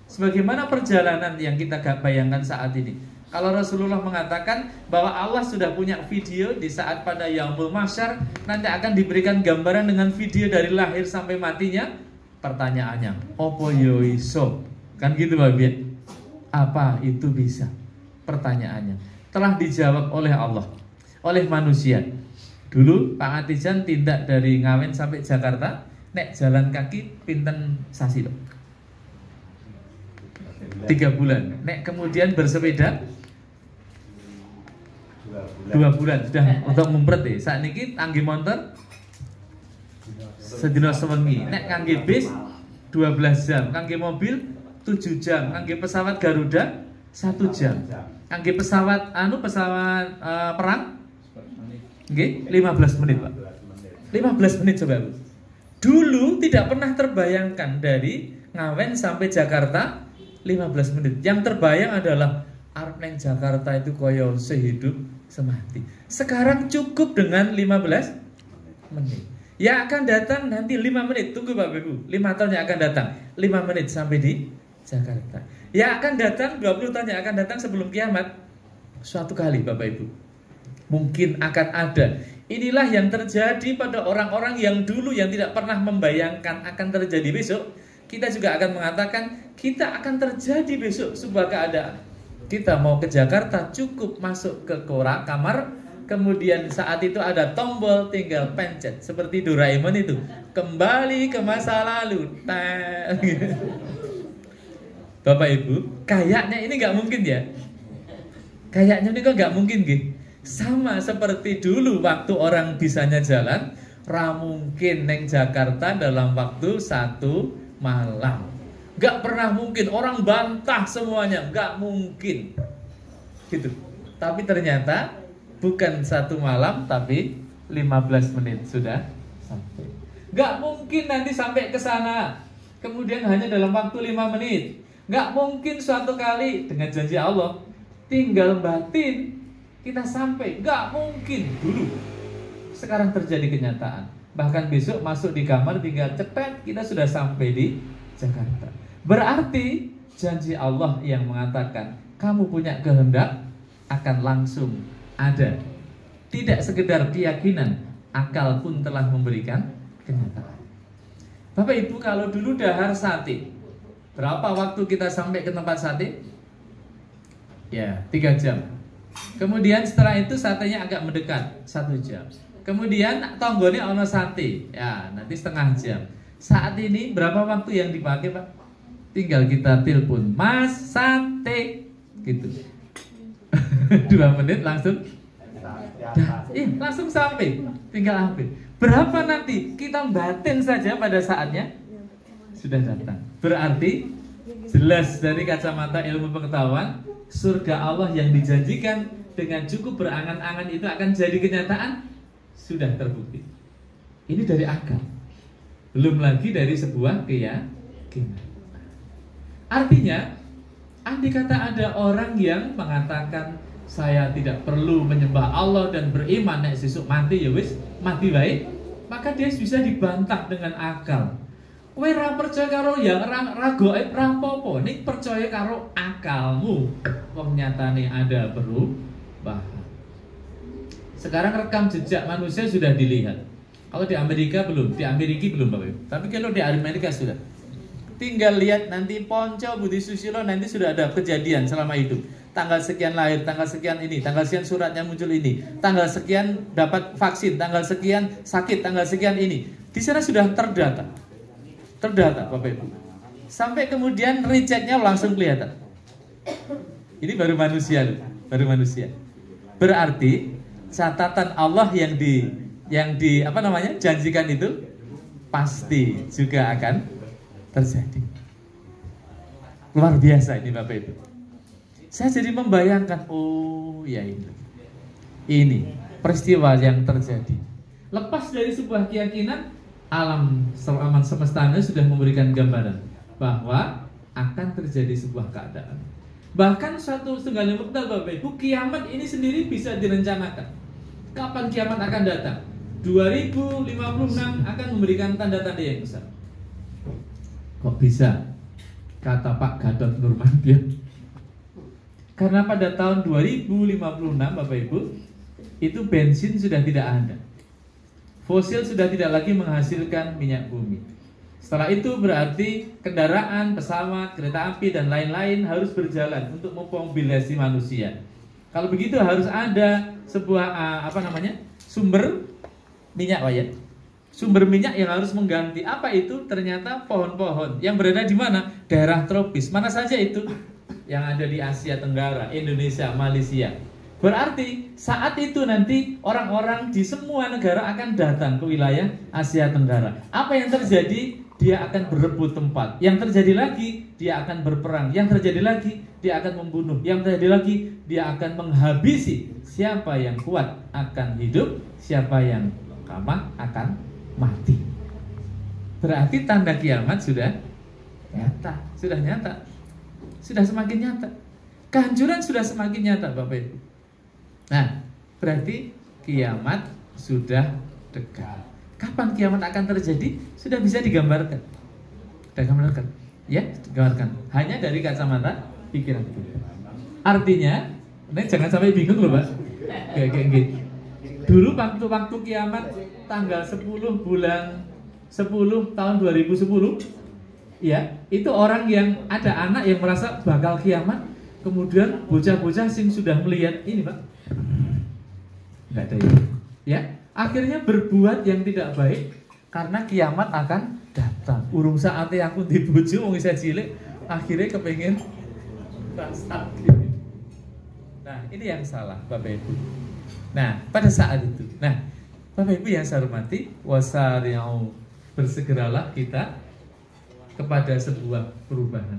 Sebagaimana perjalanan yang kita gak bayangkan saat ini. Kalau Rasulullah mengatakan bahwa Allah sudah punya video di saat pada Yaumul Mahsyar nanti akan diberikan gambaran dengan video dari lahir sampai matinya. Pertanyaannya, opo yo iso? Kan gitu Bapak Ibu. Apa itu bisa? Pertanyaannya telah dijawab oleh Allah, oleh manusia. Dulu Pak Atijan tindak dari Ngawen sampai Jakarta, nek jalan kaki pinten sasi loh. 3 bulan. Nek kemudian bersepeda 2 bulan sudah untuk ngumpret ya. Saat ini kangge montor sedina sewengi. Nek kangge bis 12 jam, kangge mobil 7 jam, kangge pesawat Garuda 1 jam. Kangge pesawat perang nggih 15 menit, Pak. 15 menit coba, Bu. Dulu tidak pernah terbayangkan dari Ngawen sampai Jakarta 15 menit. Yang terbayang adalah arep neng Jakarta itu koyo sehidup semati. Sekarang cukup dengan 15 menit. Yang akan datang nanti 5 menit. Tunggu Bapak Ibu, 5 tahun yang akan datang 5 menit sampai di Jakarta. Yang akan datang 20 tahun yang akan datang sebelum kiamat. Suatu kali Bapak Ibu mungkin akan ada. Inilah yang terjadi pada orang-orang yang dulu yang tidak pernah membayangkan akan terjadi besok. Kita juga akan mengatakan kita akan terjadi besok sebuah keadaan. Kita mau ke Jakarta cukup masuk ke kamar, kemudian saat itu ada tombol tinggal pencet seperti Doraemon itu, kembali ke masa lalu. Bapak Ibu, kayaknya ini nggak mungkin ya. Kayaknya ini kok nggak mungkin gitu. Sama seperti dulu waktu orang bisanya jalan, mungkin neng Jakarta dalam waktu 1 malam. Gak pernah mungkin, orang bantah semuanya, gak mungkin gitu. Tapi ternyata bukan 1 malam, tapi 15 menit sudah sampai. Gak mungkin nanti sampai ke sana kemudian hanya dalam waktu 5 menit. Gak mungkin suatu kali dengan janji Allah tinggal batin kita sampai, gak mungkin dulu. Sekarang terjadi kenyataan. Bahkan besok masuk di kamar tinggal cepet kita sudah sampai di Jakarta. Berarti janji Allah yang mengatakan kamu punya kehendak akan langsung ada. Tidak sekedar keyakinan, akal pun telah memberikan kenyataan. Bapak Ibu, kalau dulu dahar sate, berapa waktu kita sampai ke tempat sate? Ya, 3 jam. Kemudian setelah itu satenya agak mendekat 1 jam. Kemudian tonggone ono sate, ya nanti setengah jam. Saat ini berapa waktu yang dipakai Pak? Tinggal kita telepon, Mas sate, gitu. 2 menit langsung, langsung sampai, tinggal ambil. Berapa nanti kita batin saja pada saatnya sudah datang. Berarti jelas dari kacamata ilmu pengetahuan, surga Allah yang dijanjikan dengan cukup berangan-angan itu akan jadi kenyataan sudah terbukti. Ini dari akal, belum lagi dari sebuah keyakinan. Artinya, andai kata ada orang yang mengatakan saya tidak perlu menyembah Allah dan beriman nek sesuk mati ya wis mati baik, maka dia bisa dibantah dengan akal. Kowe ora percaya karo yang ragoib ra apa-apa, ning percaya karo akalmu. Wong nyatane ada perubahan. Sekarang rekam jejak manusia sudah dilihat. Kalau di Amerika belum, di Amerika belum Bapak Ibu. Tapi kalau di Amerika sudah. Tinggal lihat nanti Ponco Budi Susilo nanti sudah ada kejadian selama hidup. Tanggal sekian lahir, tanggal sekian ini, tanggal sekian suratnya muncul ini, tanggal sekian dapat vaksin, tanggal sekian sakit, tanggal sekian ini. Di sana sudah terdata. Terdata Bapak Ibu. Sampai kemudian rejectnya langsung kelihatan. Ini baru manusia loh, baru manusia. Berarti catatan Allah yang di apa namanya? Janjikan itu pasti juga akan terjadi. Luar biasa ini Bapak Ibu. Saya jadi membayangkan, oh ya ini peristiwa yang terjadi. Lepas dari sebuah keyakinan, alam semesta sudah memberikan gambaran bahwa akan terjadi sebuah keadaan. Bahkan suatu setengah waktu Bapak Ibu, kiamat ini sendiri bisa direncanakan. Kapan kiamat akan datang? 2056 akan memberikan tanda-tanda yang besar. Kok bisa? Kata Pak Gatot Nurmantio. Karena pada tahun 2056 Bapak Ibu, itu bensin sudah tidak ada. Fosil sudah tidak lagi menghasilkan minyak bumi. Setelah itu berarti kendaraan, pesawat, kereta api dan lain-lain harus berjalan untuk memobilisasi manusia. Kalau begitu harus ada sebuah sumber minyak, Pak ya. Sumber minyak yang harus mengganti. Apa itu? Ternyata pohon-pohon yang berada di mana? Daerah tropis. Mana saja itu? Yang ada di Asia Tenggara, Indonesia, Malaysia. Berarti saat itu nanti orang-orang di semua negara akan datang ke wilayah Asia Tenggara. Apa yang terjadi? Dia akan berebut tempat. Yang terjadi lagi, dia akan berperang. Yang terjadi lagi, dia akan membunuh. Yang terjadi lagi, dia akan menghabisi. Siapa yang kuat akan hidup, siapa yang lemah akan mati. Berarti tanda kiamat sudah nyata. Sudah nyata. Sudah semakin nyata. Kehancuran sudah semakin nyata Bapak Ibu. Nah, berarti kiamat sudah dekat. Kapan kiamat akan terjadi? Sudah bisa digambarkan. Digambarkan. Ya, digambarkan. Hanya dari kacamata pikiran kita. Artinya, ini jangan sampai bingung loh, Pak. Kayak dulu waktu kiamat tanggal 10 bulan 10 tahun 2010, ya, itu orang yang ada anak yang merasa bakal kiamat, kemudian bocah-bocah sing sudah melihat ini, Pak. Enggak ada ini. Ya, akhirnya berbuat yang tidak baik karena kiamat akan datang. Urung saatnya aku dibujuk wong isih cilik, akhirnya kepengen bangsat. Nah, ini yang salah Bapak Ibu. Nah, pada saat itu. Nah, Bapak Ibu yang saya hormati, wasari'u, bersegeralah kita kepada sebuah perubahan.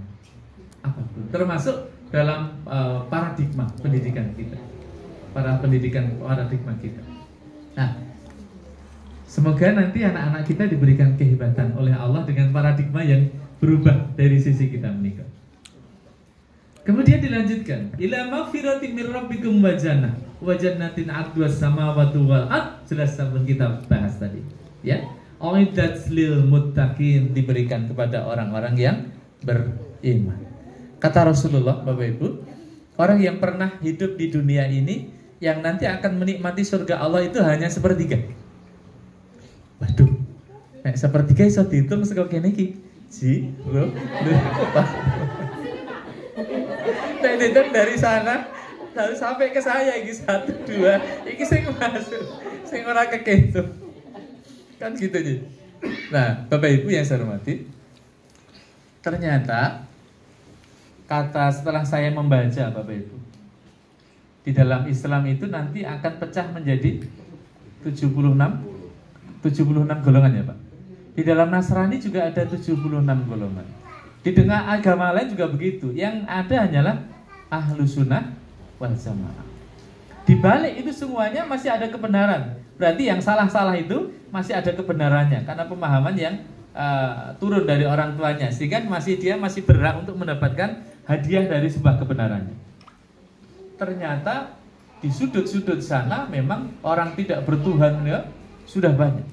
Apapun, termasuk dalam paradigma pendidikan kita. Paradigma kita. Nah, semoga nanti anak-anak kita diberikan kehebatan oleh Allah dengan paradigma yang berubah dari sisi kita menikah. Kemudian dilanjutkan, ila maghfiratin min rabbikum wa jannah wa jannatin 'arduhas samawati wal ard, jelas sampai kita bahas tadi. Ya, uiddat lil muttaqin, diberikan kepada orang-orang yang beriman. Kata Rasulullah, Bapak Ibu, orang yang pernah hidup di dunia ini yang nanti akan menikmati surga Allah itu hanya sepertiga. Waduh, sepertiga iso dihitung saka kene iki. Dihitung dari sana lalu sampai ke saya iki 1 2. Iki sing masuk, sing ora keketu. Kan gitu aja. Nah, Bapak Ibu yang saya hormati, ternyata kata setelah saya membaca Bapak Ibu, di dalam Islam itu nanti akan pecah menjadi 76 golongan ya Pak. Di dalam Nasrani juga ada 76 golongan. Di tengah agama lain juga begitu. Yang ada hanyalah Ahlus Sunnah wal Jamaah. Di balik itu semuanya masih ada kebenaran. Berarti yang salah-salah itu masih ada kebenarannya karena pemahaman yang turun dari orang tuanya, sehingga dia masih berhak untuk mendapatkan hadiah dari sebuah kebenarannya. Ternyata di sudut-sudut sana memang orang tidak bertuhan ya sudah banyak.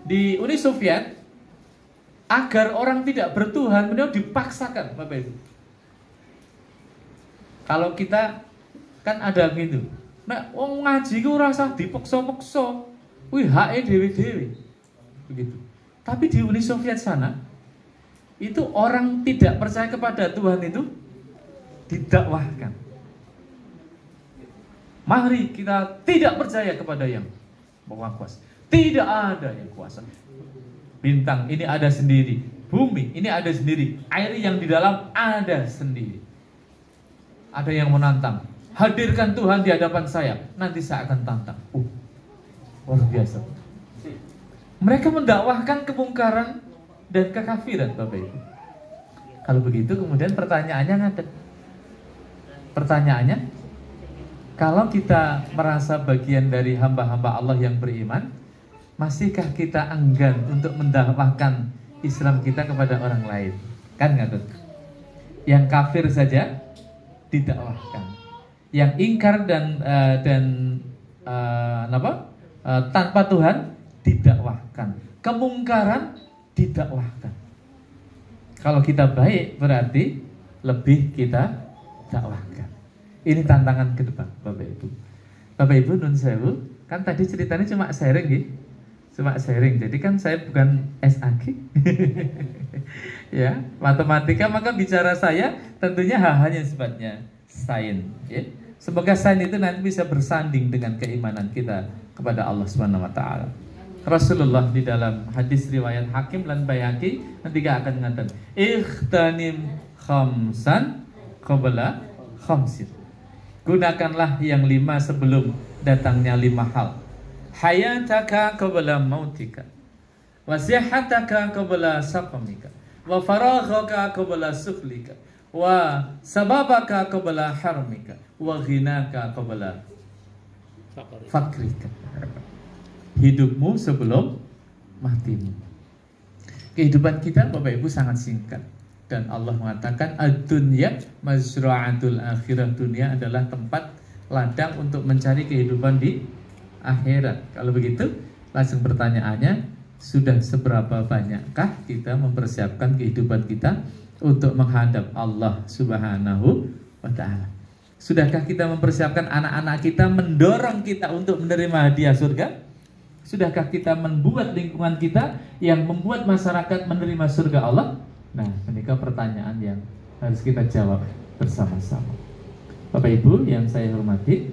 Di Uni Soviet, agar orang tidak bertuhan, beliau dipaksakan, Bapak Ibu. Kalau kita kan ada gitu, nah, wong ngaji ku rasa dipaksa-paksa, wih hae dewe-dewe, begitu. Tapi di Uni Soviet sana, itu orang tidak percaya kepada Tuhan itu didakwahkan. Mari kita tidak percaya kepada yang Maha Kuasa. Tidak ada yang kuasa. Bintang ini ada sendiri, bumi ini ada sendiri, air yang di dalam ada sendiri. Ada yang menantang, hadirkan Tuhan di hadapan saya, nanti saya akan tantang. Luar biasa. Mereka mendakwahkan kemungkaran dan kekafiran, Bapak Ibu. Kalau begitu kemudian pertanyaannya ada. Pertanyaannya, kalau kita merasa bagian dari hamba-hamba Allah yang beriman, masihkah kita enggan untuk mendakwahkan Islam kita kepada orang lain? Kan nggak tuh? Yang kafir saja didakwahkan, yang ingkar dan tanpa Tuhan didakwahkan, kemungkaran didakwahkan. Kalau kita baik berarti lebih kita dakwahkan. Ini tantangan ke depan, Bapak Ibu. Bapak Ibu nun sewu, kan tadi ceritanya cuma sharing gitu. Cuma sharing, jadi kan saya bukan SAG ya, matematika, maka bicara saya tentunya hal-hal yang sifatnya sains ya. Semoga sains itu nanti bisa bersanding dengan keimanan kita kepada Allah Subhanahu wa taala. Rasulullah di dalam hadis riwayat Hakim dan Baihaqi ketika akan mengatakan ikhtanim khamsan qabla khamsin. Gunakanlah yang 5 sebelum datangnya 5 hal. Hayataka qabla mautika, wa sihataka qabla saqamika, wa faraghaka qabla suflika, wa sababaka qabla harmika, wa ghinaka qabla fakrika. Hidupmu sebelum matimu. Kehidupan kita Bapak Ibu sangat singkat, dan Allah mengatakan ad-dunya mazra'atul akhirah. Dunia adalah tempat ladang untuk mencari kehidupan di akhirat. Kalau begitu, langsung pertanyaannya, sudah seberapa banyakkah kita mempersiapkan kehidupan kita untuk menghadap Allah Subhanahu wa ta'ala? Sudahkah kita mempersiapkan anak-anak kita, mendorong kita untuk menerima hadiah surga? Sudahkah kita membuat lingkungan kita yang membuat masyarakat menerima surga Allah? Nah, ini pertanyaan yang harus kita jawab bersama-sama. Bapak Ibu yang saya hormati,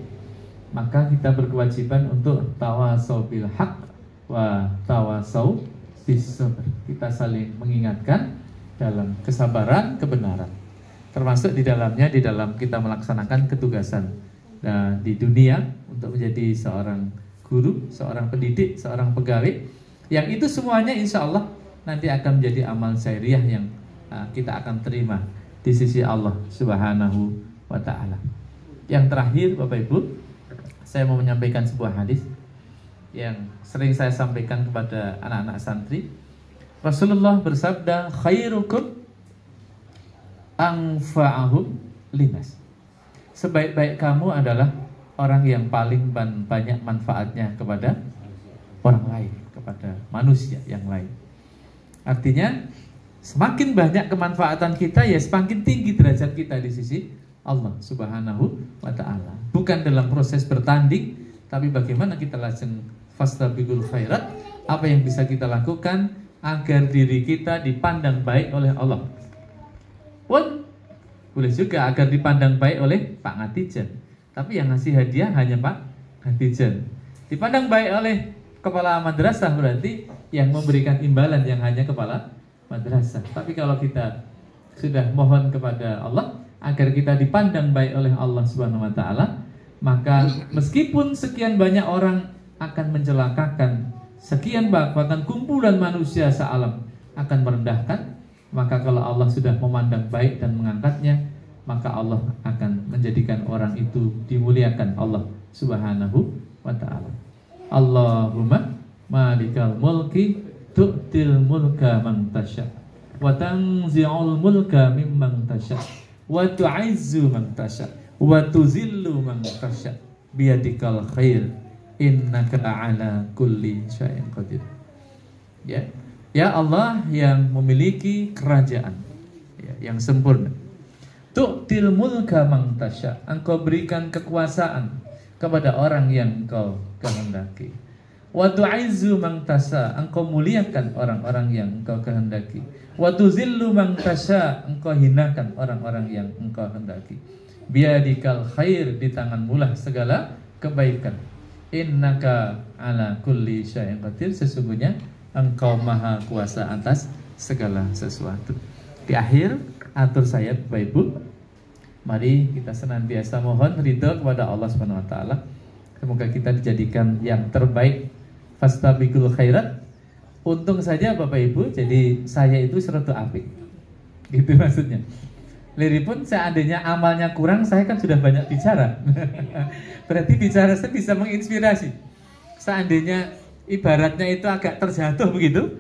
maka kita berkewajiban untuk tawasau bil haq wa tawasau bis sabr. Kita saling mengingatkan dalam kesabaran, kebenaran. Termasuk di dalamnya, di dalam kita melaksanakan ketugasan di dunia untuk menjadi seorang guru, seorang pendidik, seorang pegawai. Yang itu semuanya insya Allah nanti akan menjadi amal syariah yang kita akan terima di sisi Allah Subhanahu wa ta'ala. Yang terakhir Bapak Ibu, saya mau menyampaikan sebuah hadis yang sering saya sampaikan kepada anak-anak santri. Rasulullah bersabda, khairukum anfa'ahum linas. Sebaik-baik kamu adalah orang yang paling banyak manfaatnya kepada orang lain, kepada manusia yang lain. Artinya, semakin banyak kemanfaatan kita, ya semakin tinggi derajat kita di sisi Allah Subhanahu wa ta'ala. Bukan dalam proses bertanding, tapi bagaimana kita langsung fastabiqul khairat, apa yang bisa kita lakukan agar diri kita dipandang baik oleh Allah. Boleh juga agar dipandang baik oleh Pak Ngatijan, tapi yang ngasih hadiah hanya Pak Ngatijan. Dipandang baik oleh kepala madrasah, berarti yang memberikan imbalan yang hanya kepala madrasah. Tapi kalau kita sudah mohon kepada Allah agar kita dipandang baik oleh Allah Subhanahu wa ta'ala, maka meskipun sekian banyak orang akan mencelakakan, sekian bahkan kumpulan manusia sealam akan merendahkan, maka kalau Allah sudah memandang baik dan mengangkatnya, maka Allah akan menjadikan orang itu dimuliakan Allah Subhanahu wa ta'ala. Allahumma malikal mulki tu'til mulka man tasha wa tanzi'ul mulka mimman tasha wa tu'izzu man tasha wa tuzillu man tasha biyadikal khair innaka ala kulli syai'in qadir. Ya, ya Allah yang memiliki kerajaan yang sempurna. Tu'til mulka man tasya, engkau berikan kekuasaan kepada orang yang engkau kehendaki. Wa tu'izzu man tasya, engkau muliakan orang-orang yang engkau kehendaki. Wa tuzillu man tasya, engkau hinakan orang-orang yang engkau hendaki. Biadikal khair, di tanganmu lah segala kebaikan. Innaka ala kulli syai'in qadir, sesungguhnya engkau maha kuasa atas segala sesuatu. Di akhir atur saya Bapak Ibu, mari kita senantiasa mohon ridho kepada Allah Subhanahu wa taala. Semoga kita dijadikan yang terbaik. Fastabiqul khairat. Untung saja Bapak Ibu, jadi saya itu seratu apik. Gitu maksudnya. Liripun seandainya amalnya kurang, saya kan sudah banyak bicara. Berarti bicara saya bisa menginspirasi. Seandainya ibaratnya itu agak terjatuh begitu,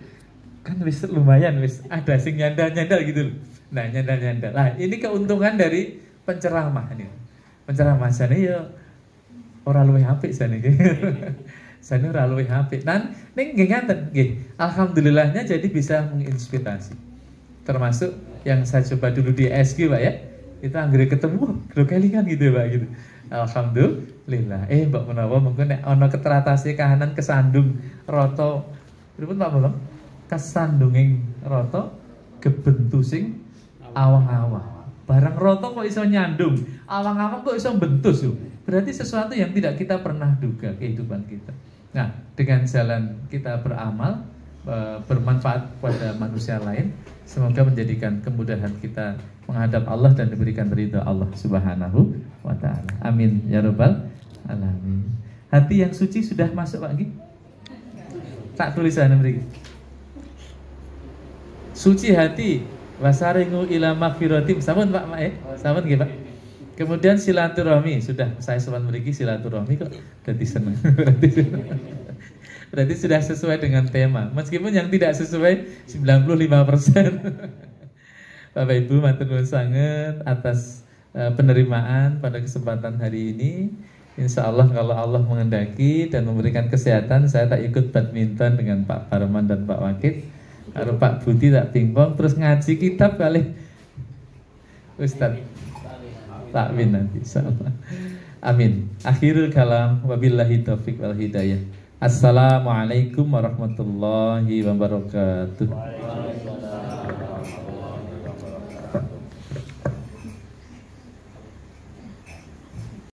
kan wis lumayan, wis ada sing nyandal-nyandal gitu loh. Nah, nyandal-nyandal. Nah, ini keuntungan dari penceramah ini. Penceramah sana ya ora luwih apik sana iki. Sana ora luwih apik. Nan ning nggih ngaten nggih. Alhamdulillahnya jadi bisa menginspirasi. Termasuk yang saya coba dulu di SG Pak ya. Itu anggere ketemu lho kelingan gitu Pak gitu. Alhamdulillah. Mbak menawa mungkin nek ana keteratase kahanan kesandung rata. Pripun Pak Bolong? Kesandunging rata gebentu sing awang-awang. Barang roto kok iso nyandung, awang-awang kok iso bentus yuk. Berarti sesuatu yang tidak kita pernah duga kehidupan kita. Nah, dengan jalan kita beramal, bermanfaat pada manusia lain, semoga menjadikan kemudahan kita menghadap Allah dan diberikan ridha Allah Subhanahu wa taala. Amin ya rabbal alamin. Hati yang suci sudah masuk Pak Gi? Tak tulisan mriki. Suci hati, wasaringu ila magfiratim. Sampun Pak Mak sampun nggih Pak. Kemudian silaturahmi, sudah saya sowan mriki silaturahmi kok dadi seneng. Berarti sudah sesuai dengan tema. Meskipun yang tidak sesuai 95%. Bapak Ibu matur nuwun sanget atas penerimaan pada kesempatan hari ini. Insya Allah kalau Allah mengendaki dan memberikan kesehatan, saya tak ikut badminton dengan Pak Parman dan Pak Wakil. Kalau Pak Budi tak pingpong terus ngaji kitab kali Ustaz takwin nanti insyaallah. Amin. Akhirul kalam wabillahi taufiq wal hidayah. Assalamualaikum warahmatullahi wabarakatuh.